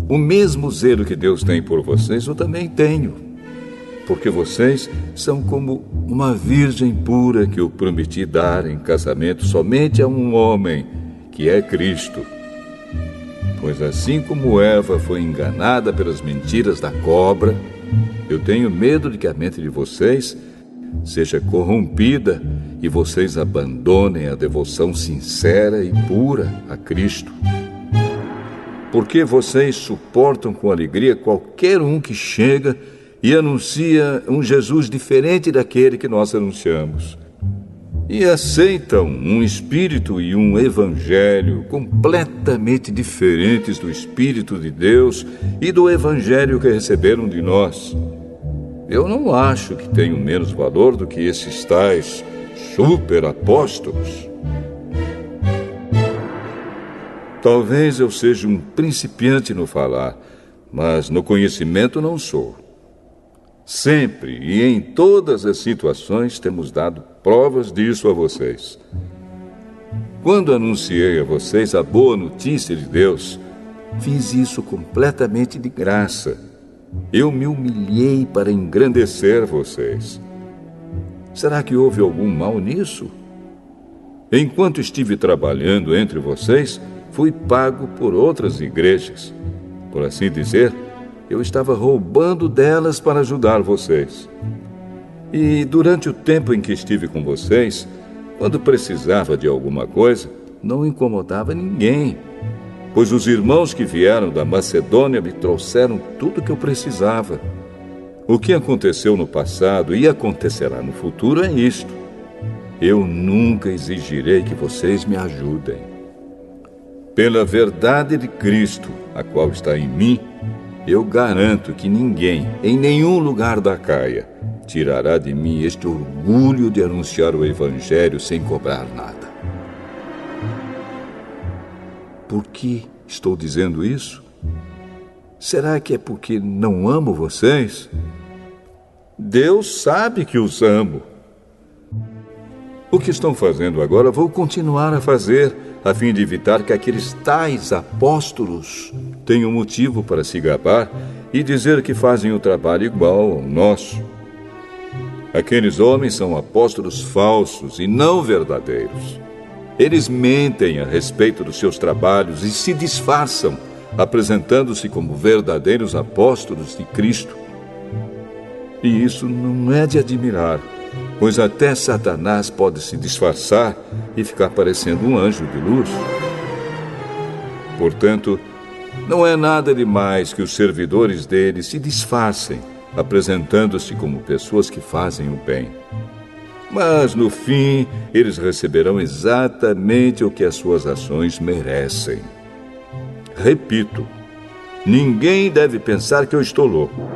O mesmo zelo que Deus tem por vocês, eu também tenho. Porque vocês são como uma virgem pura que eu prometi dar em casamento somente a um homem, que é Cristo. Pois assim como Eva foi enganada pelas mentiras da cobra, eu tenho medo de que a mente de vocês seja corrompida e vocês abandonem a devoção sincera e pura a Cristo. Porque vocês suportam com alegria qualquer um que chega e anuncia um Jesus diferente daquele que nós anunciamos. E aceitam um espírito e um evangelho completamente diferentes do Espírito de Deus e do evangelho que receberam de nós. Eu não acho que tenho menos valor do que esses tais super-apóstolos. Talvez eu seja um principiante no falar, mas no conhecimento não sou. Sempre e em todas as situações temos dado provas disso a vocês. Quando anunciei a vocês a boa notícia de Deus, fiz isso completamente de graça. Eu me humilhei para engrandecer vocês. Será que houve algum mal nisso? Enquanto estive trabalhando entre vocês, fui pago por outras igrejas. Por assim dizer, eu estava roubando delas para ajudar vocês. E durante o tempo em que estive com vocês, quando precisava de alguma coisa, não incomodava ninguém, pois os irmãos que vieram da Macedônia me trouxeram tudo o que eu precisava. O que aconteceu no passado e acontecerá no futuro é isto: eu nunca exigirei que vocês me ajudem. Pela verdade de Cristo, a qual está em mim, eu garanto que ninguém, em nenhum lugar da Acaia, tirará de mim este orgulho de anunciar o Evangelho sem cobrar nada. Por que estou dizendo isso? Será que é porque não amo vocês? Deus sabe que os amo. O que estão fazendo agora, vou continuar a fazer, a fim de evitar que aqueles tais apóstolos tenham motivo para se gabar e dizer que fazem o trabalho igual ao nosso. Aqueles homens são apóstolos falsos e não verdadeiros. Eles mentem a respeito dos seus trabalhos e se disfarçam, apresentando-se como verdadeiros apóstolos de Cristo. E isso não é de admirar, pois até Satanás pode se disfarçar e ficar parecendo um anjo de luz. Portanto, não é nada demais que os servidores dele se disfarcem, apresentando-se como pessoas que fazem o bem. Mas, no fim, eles receberão exatamente o que as suas ações merecem. Repito, ninguém deve pensar que eu estou louco.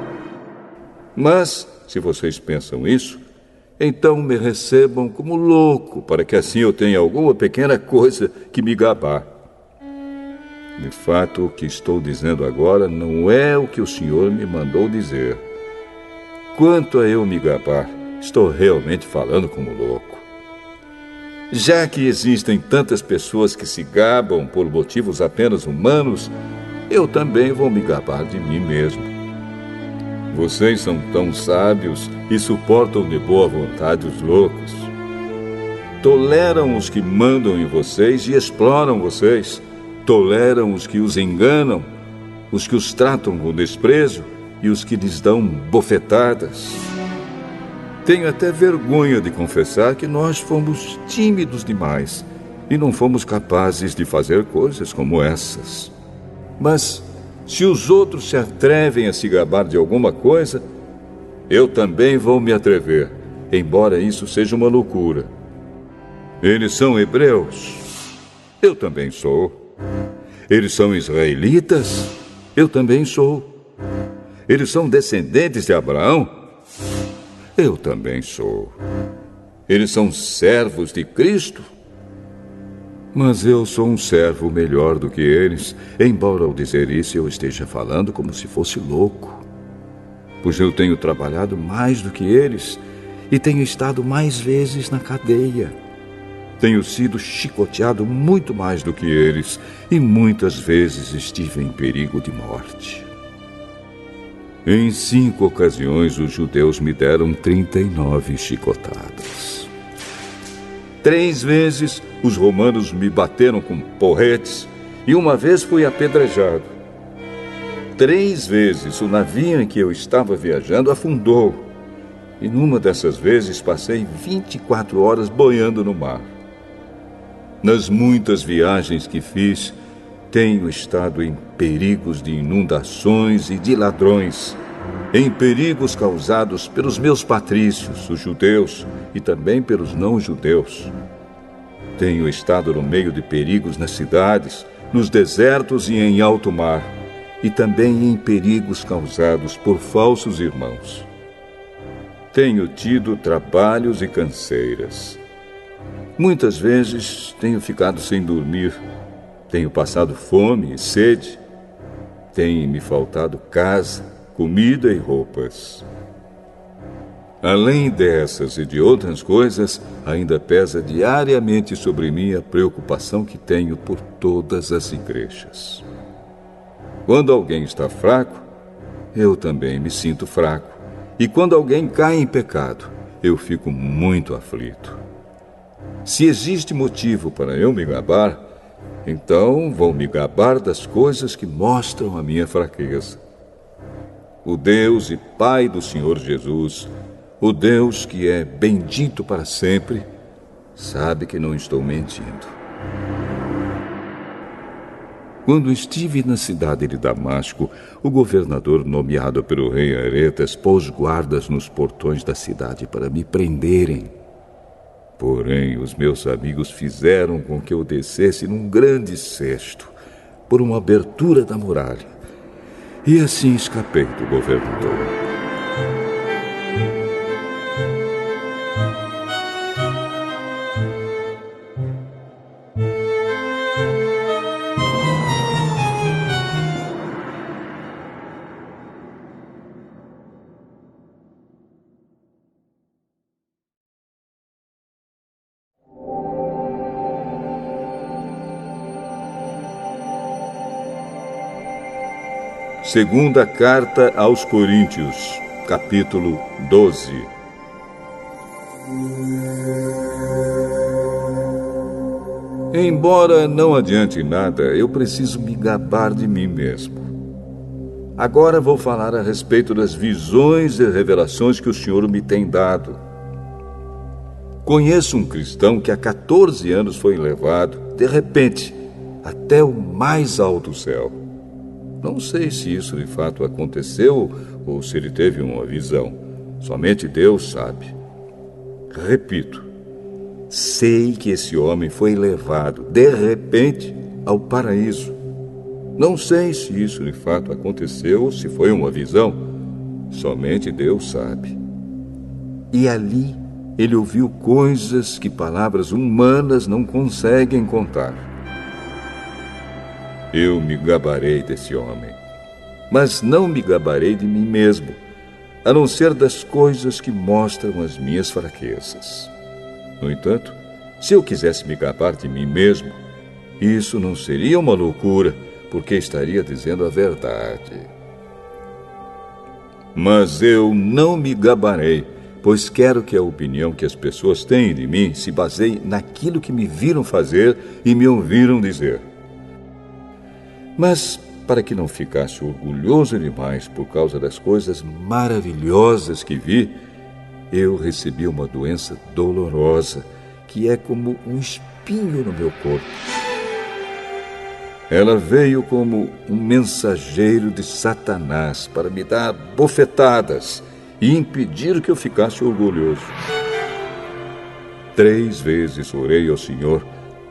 Mas, se vocês pensam isso, então me recebam como louco, para que assim eu tenha alguma pequena coisa que me gabar. De fato, o que estou dizendo agora não é o que o Senhor me mandou dizer. Quanto a eu me gabar, estou realmente falando como louco. Já que existem tantas pessoas que se gabam por motivos apenas humanos, eu também vou me gabar de mim mesmo. Vocês são tão sábios e suportam de boa vontade os loucos. Toleram os que mandam em vocês e exploram vocês. Toleram os que os enganam, os que os tratam com desprezo e os que lhes dão bofetadas. Tenho até vergonha de confessar que nós fomos tímidos demais e não fomos capazes de fazer coisas como essas. Mas, se os outros se atrevem a se gabar de alguma coisa, eu também vou me atrever, embora isso seja uma loucura. Eles são hebreus? Eu também sou. Eles são israelitas? Eu também sou. Eles são descendentes de Abraão? Eu também sou. Eles são servos de Cristo? Mas eu sou um servo melhor do que eles, embora ao dizer isso eu esteja falando como se fosse louco. Pois eu tenho trabalhado mais do que eles e tenho estado mais vezes na cadeia. Tenho sido chicoteado muito mais do que eles e muitas vezes estive em perigo de morte. Em 5 ocasiões, os judeus me deram 39 chicotadas. 3 vezes, os romanos me bateram com porretes e uma vez fui apedrejado. 3 vezes, o navio em que eu estava viajando afundou. E numa dessas vezes, passei 24 horas boiando no mar. Nas muitas viagens que fiz, tenho estado em perigos de inundações e de ladrões, em perigos causados pelos meus patrícios, os judeus, e também pelos não-judeus. Tenho estado no meio de perigos nas cidades, nos desertos e em alto mar, e também em perigos causados por falsos irmãos. Tenho tido trabalhos e canseiras. Muitas vezes tenho ficado sem dormir. Tenho passado fome e sede. Tem me faltado casa, comida e roupas. Além dessas e de outras coisas, ainda pesa diariamente sobre mim a preocupação que tenho por todas as igrejas. Quando alguém está fraco, eu também me sinto fraco. E quando alguém cai em pecado, eu fico muito aflito. Se existe motivo para eu me gabar, então vou me gabar das coisas que mostram a minha fraqueza. O Deus e Pai do Senhor Jesus, o Deus que é bendito para sempre, sabe que não estou mentindo. Quando estive na cidade de Damasco, o governador nomeado pelo rei Aretas pôs guardas nos portões da cidade para me prenderem. Porém, os meus amigos fizeram com que eu descesse num grande cesto por uma abertura da muralha. E assim escapei do governador. Segunda carta aos Coríntios, capítulo 12. Embora não adiante nada, eu preciso me gabar de mim mesmo. Agora vou falar a respeito das visões e revelações que o Senhor me tem dado. Conheço um cristão que há 14 anos foi levado, de repente, até o mais alto céu. Não sei se isso de fato aconteceu ou se ele teve uma visão. Somente Deus sabe. Repito, sei que esse homem foi levado, de repente, ao paraíso. Não sei se isso de fato aconteceu ou se foi uma visão. Somente Deus sabe. E ali ele ouviu coisas que palavras humanas não conseguem contar. Eu me gabarei desse homem, mas não me gabarei de mim mesmo, a não ser das coisas que mostram as minhas fraquezas. No entanto, se eu quisesse me gabar de mim mesmo, isso não seria uma loucura, porque estaria dizendo a verdade. Mas eu não me gabarei, pois quero que a opinião que as pessoas têm de mim se baseie naquilo que me viram fazer e me ouviram dizer. Mas, para que não ficasse orgulhoso demais por causa das coisas maravilhosas que vi, eu recebi uma doença dolorosa, que é como um espinho no meu corpo. Ela veio como um mensageiro de Satanás para me dar bofetadas e impedir que eu ficasse orgulhoso. 3 vezes orei ao Senhor,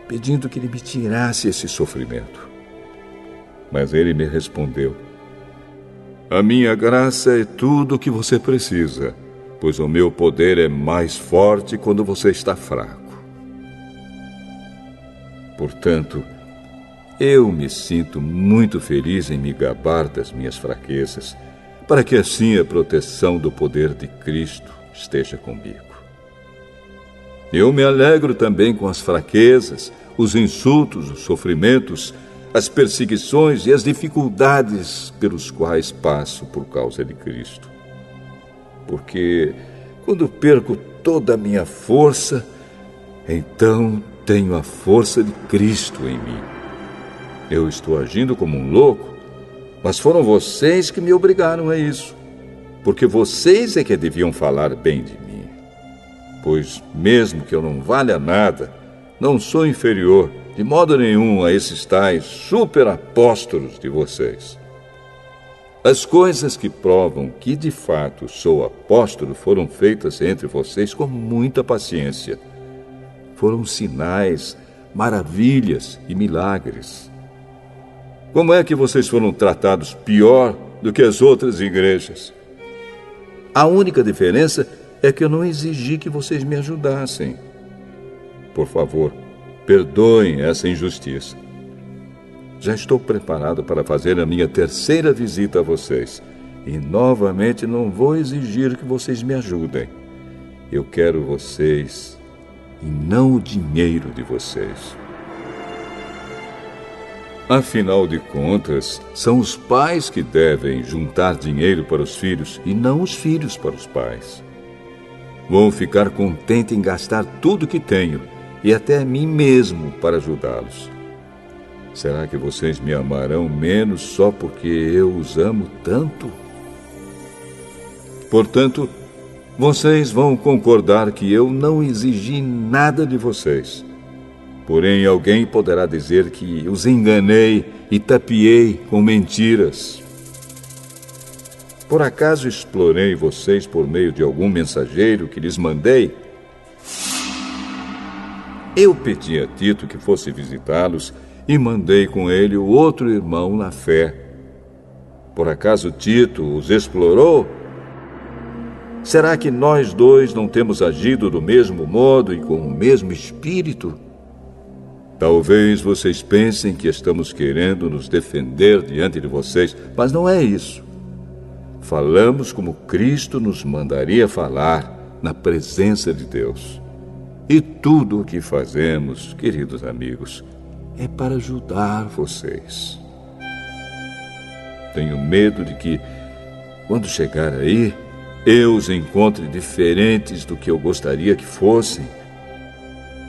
pedindo que Ele me tirasse esse sofrimento. Mas ele me respondeu: a minha graça é tudo o que você precisa, pois o meu poder é mais forte quando você está fraco. Portanto, eu me sinto muito feliz em me gabar das minhas fraquezas, para que assim a proteção do poder de Cristo esteja comigo. Eu me alegro também com as fraquezas, os insultos, os sofrimentos, as perseguições e as dificuldades pelos quais passo por causa de Cristo. Porque quando perco toda a minha força, então tenho a força de Cristo em mim. Eu estou agindo como um louco, mas foram vocês que me obrigaram a isso, porque vocês é que deviam falar bem de mim. Pois mesmo que eu não valha nada, não sou inferior de modo nenhum a esses tais superapóstolos de vocês. As coisas que provam que de fato sou apóstolo foram feitas entre vocês com muita paciência. Foram sinais, maravilhas e milagres. Como é que vocês foram tratados pior do que as outras igrejas? A única diferença é que eu não exigi que vocês me ajudassem. Por favor, perdoem essa injustiça. Já estou preparado para fazer a minha 3ª visita a vocês. E novamente não vou exigir que vocês me ajudem. Eu quero vocês e não o dinheiro de vocês. Afinal de contas, são os pais que devem juntar dinheiro para os filhos e não os filhos para os pais. Vou ficar contente em gastar tudo que tenho e até a mim mesmo para ajudá-los. Será que vocês me amarão menos só porque eu os amo tanto? Portanto, vocês vão concordar que eu não exigi nada de vocês. Porém, alguém poderá dizer que os enganei e tapeei com mentiras. Por acaso explorei vocês por meio de algum mensageiro que lhes mandei? Eu pedi a Tito que fosse visitá-los e mandei com ele o outro irmão na fé. Por acaso Tito os explorou? Será que nós dois não temos agido do mesmo modo e com o mesmo espírito? Talvez vocês pensem que estamos querendo nos defender diante de vocês, mas não é isso. Falamos como Cristo nos mandaria falar na presença de Deus. E tudo o que fazemos, queridos amigos, é para ajudar vocês. Tenho medo de que, quando chegar aí, eu os encontre diferentes do que eu gostaria que fossem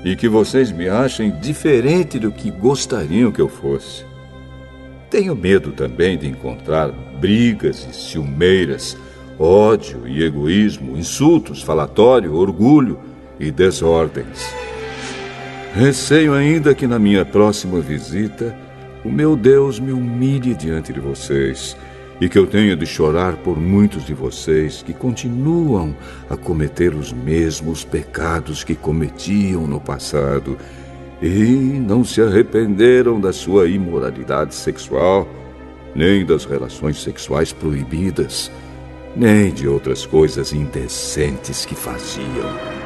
e que vocês me achem diferente do que gostariam que eu fosse. Tenho medo também de encontrar brigas e ciumeiras, ódio e egoísmo, insultos, falatório, orgulho e desordens. Receio ainda que na minha próxima visita o meu Deus me humilhe diante de vocês e que eu tenha de chorar por muitos de vocês que continuam a cometer os mesmos pecados que cometiam no passado e não se arrependeram da sua imoralidade sexual, nem das relações sexuais proibidas, nem de outras coisas indecentes que faziam.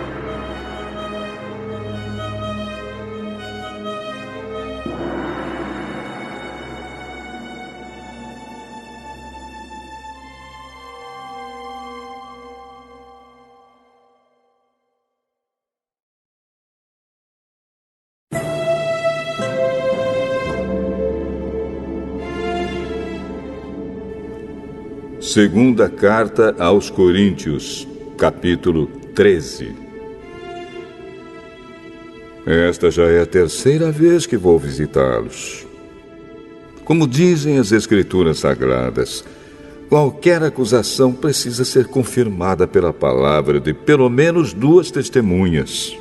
Segunda Carta aos Coríntios, capítulo 13. Esta já é a terceira vez que vou visitá-los. Como dizem as Escrituras Sagradas, qualquer acusação precisa ser confirmada pela palavra de pelo menos 2 testemunhas.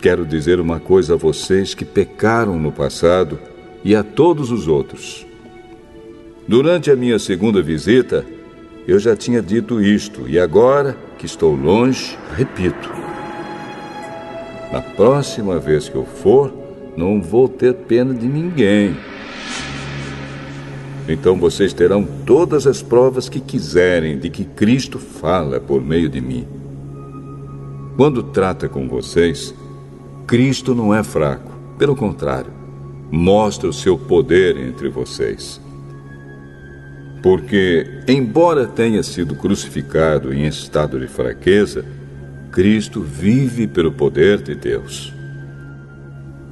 Quero dizer uma coisa a vocês que pecaram no passado e a todos os outros. Durante a minha segunda visita, eu já tinha dito isto, e agora que estou longe, repito. Na próxima vez que eu for, não vou ter pena de ninguém. Então vocês terão todas as provas que quiserem de que Cristo fala por meio de mim. Quando trata com vocês, Cristo não é fraco, pelo contrário, mostra o seu poder entre vocês. Porque, embora tenha sido crucificado em estado de fraqueza, Cristo vive pelo poder de Deus.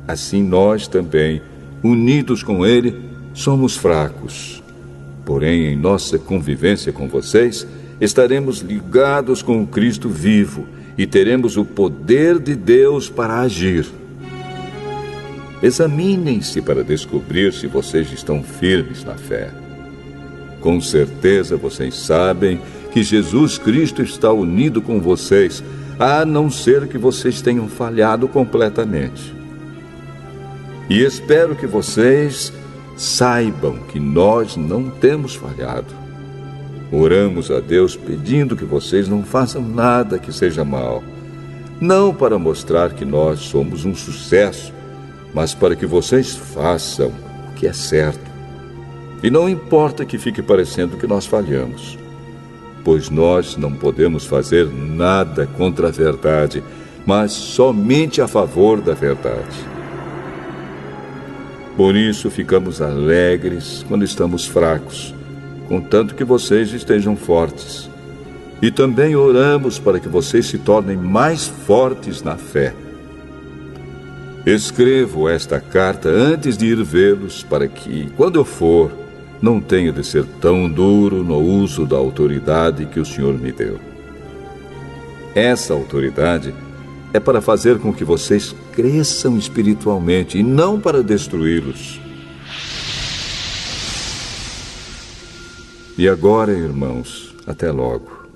Assim nós também, unidos com Ele, somos fracos. Porém, em nossa convivência com vocês, estaremos ligados com o Cristo vivo e teremos o poder de Deus para agir. Examinem-se para descobrir se vocês estão firmes na fé. Com certeza vocês sabem que Jesus Cristo está unido com vocês, a não ser que vocês tenham falhado completamente. E espero que vocês saibam que nós não temos falhado. Oramos a Deus pedindo que vocês não façam nada que seja mal, não para mostrar que nós somos um sucesso, mas para que vocês façam o que é certo. E não importa que fique parecendo que nós falhamos, pois nós não podemos fazer nada contra a verdade, mas somente a favor da verdade. Por isso ficamos alegres quando estamos fracos, contanto que vocês estejam fortes. E também oramos para que vocês se tornem mais fortes na fé. Escrevo esta carta antes de ir vê-los, para que, quando eu for, não tenha de ser tão duro no uso da autoridade que o Senhor me deu. Essa autoridade é para fazer com que vocês cresçam espiritualmente e não para destruí-los. E agora, irmãos, até logo.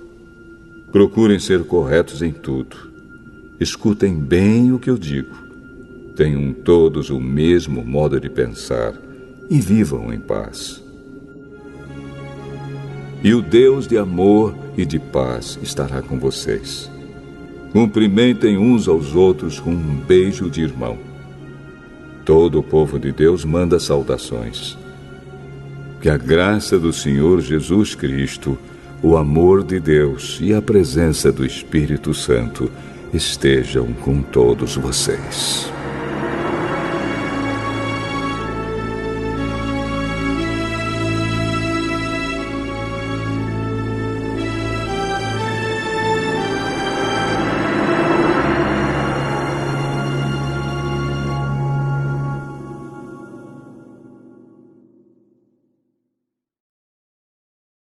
Procurem ser corretos em tudo. Escutem bem o que eu digo. Tenham todos o mesmo modo de pensar e vivam em paz. E o Deus de amor e de paz estará com vocês. Cumprimentem uns aos outros com um beijo de irmão. Todo o povo de Deus manda saudações. Que a graça do Senhor Jesus Cristo, o amor de Deus e a presença do Espírito Santo estejam com todos vocês.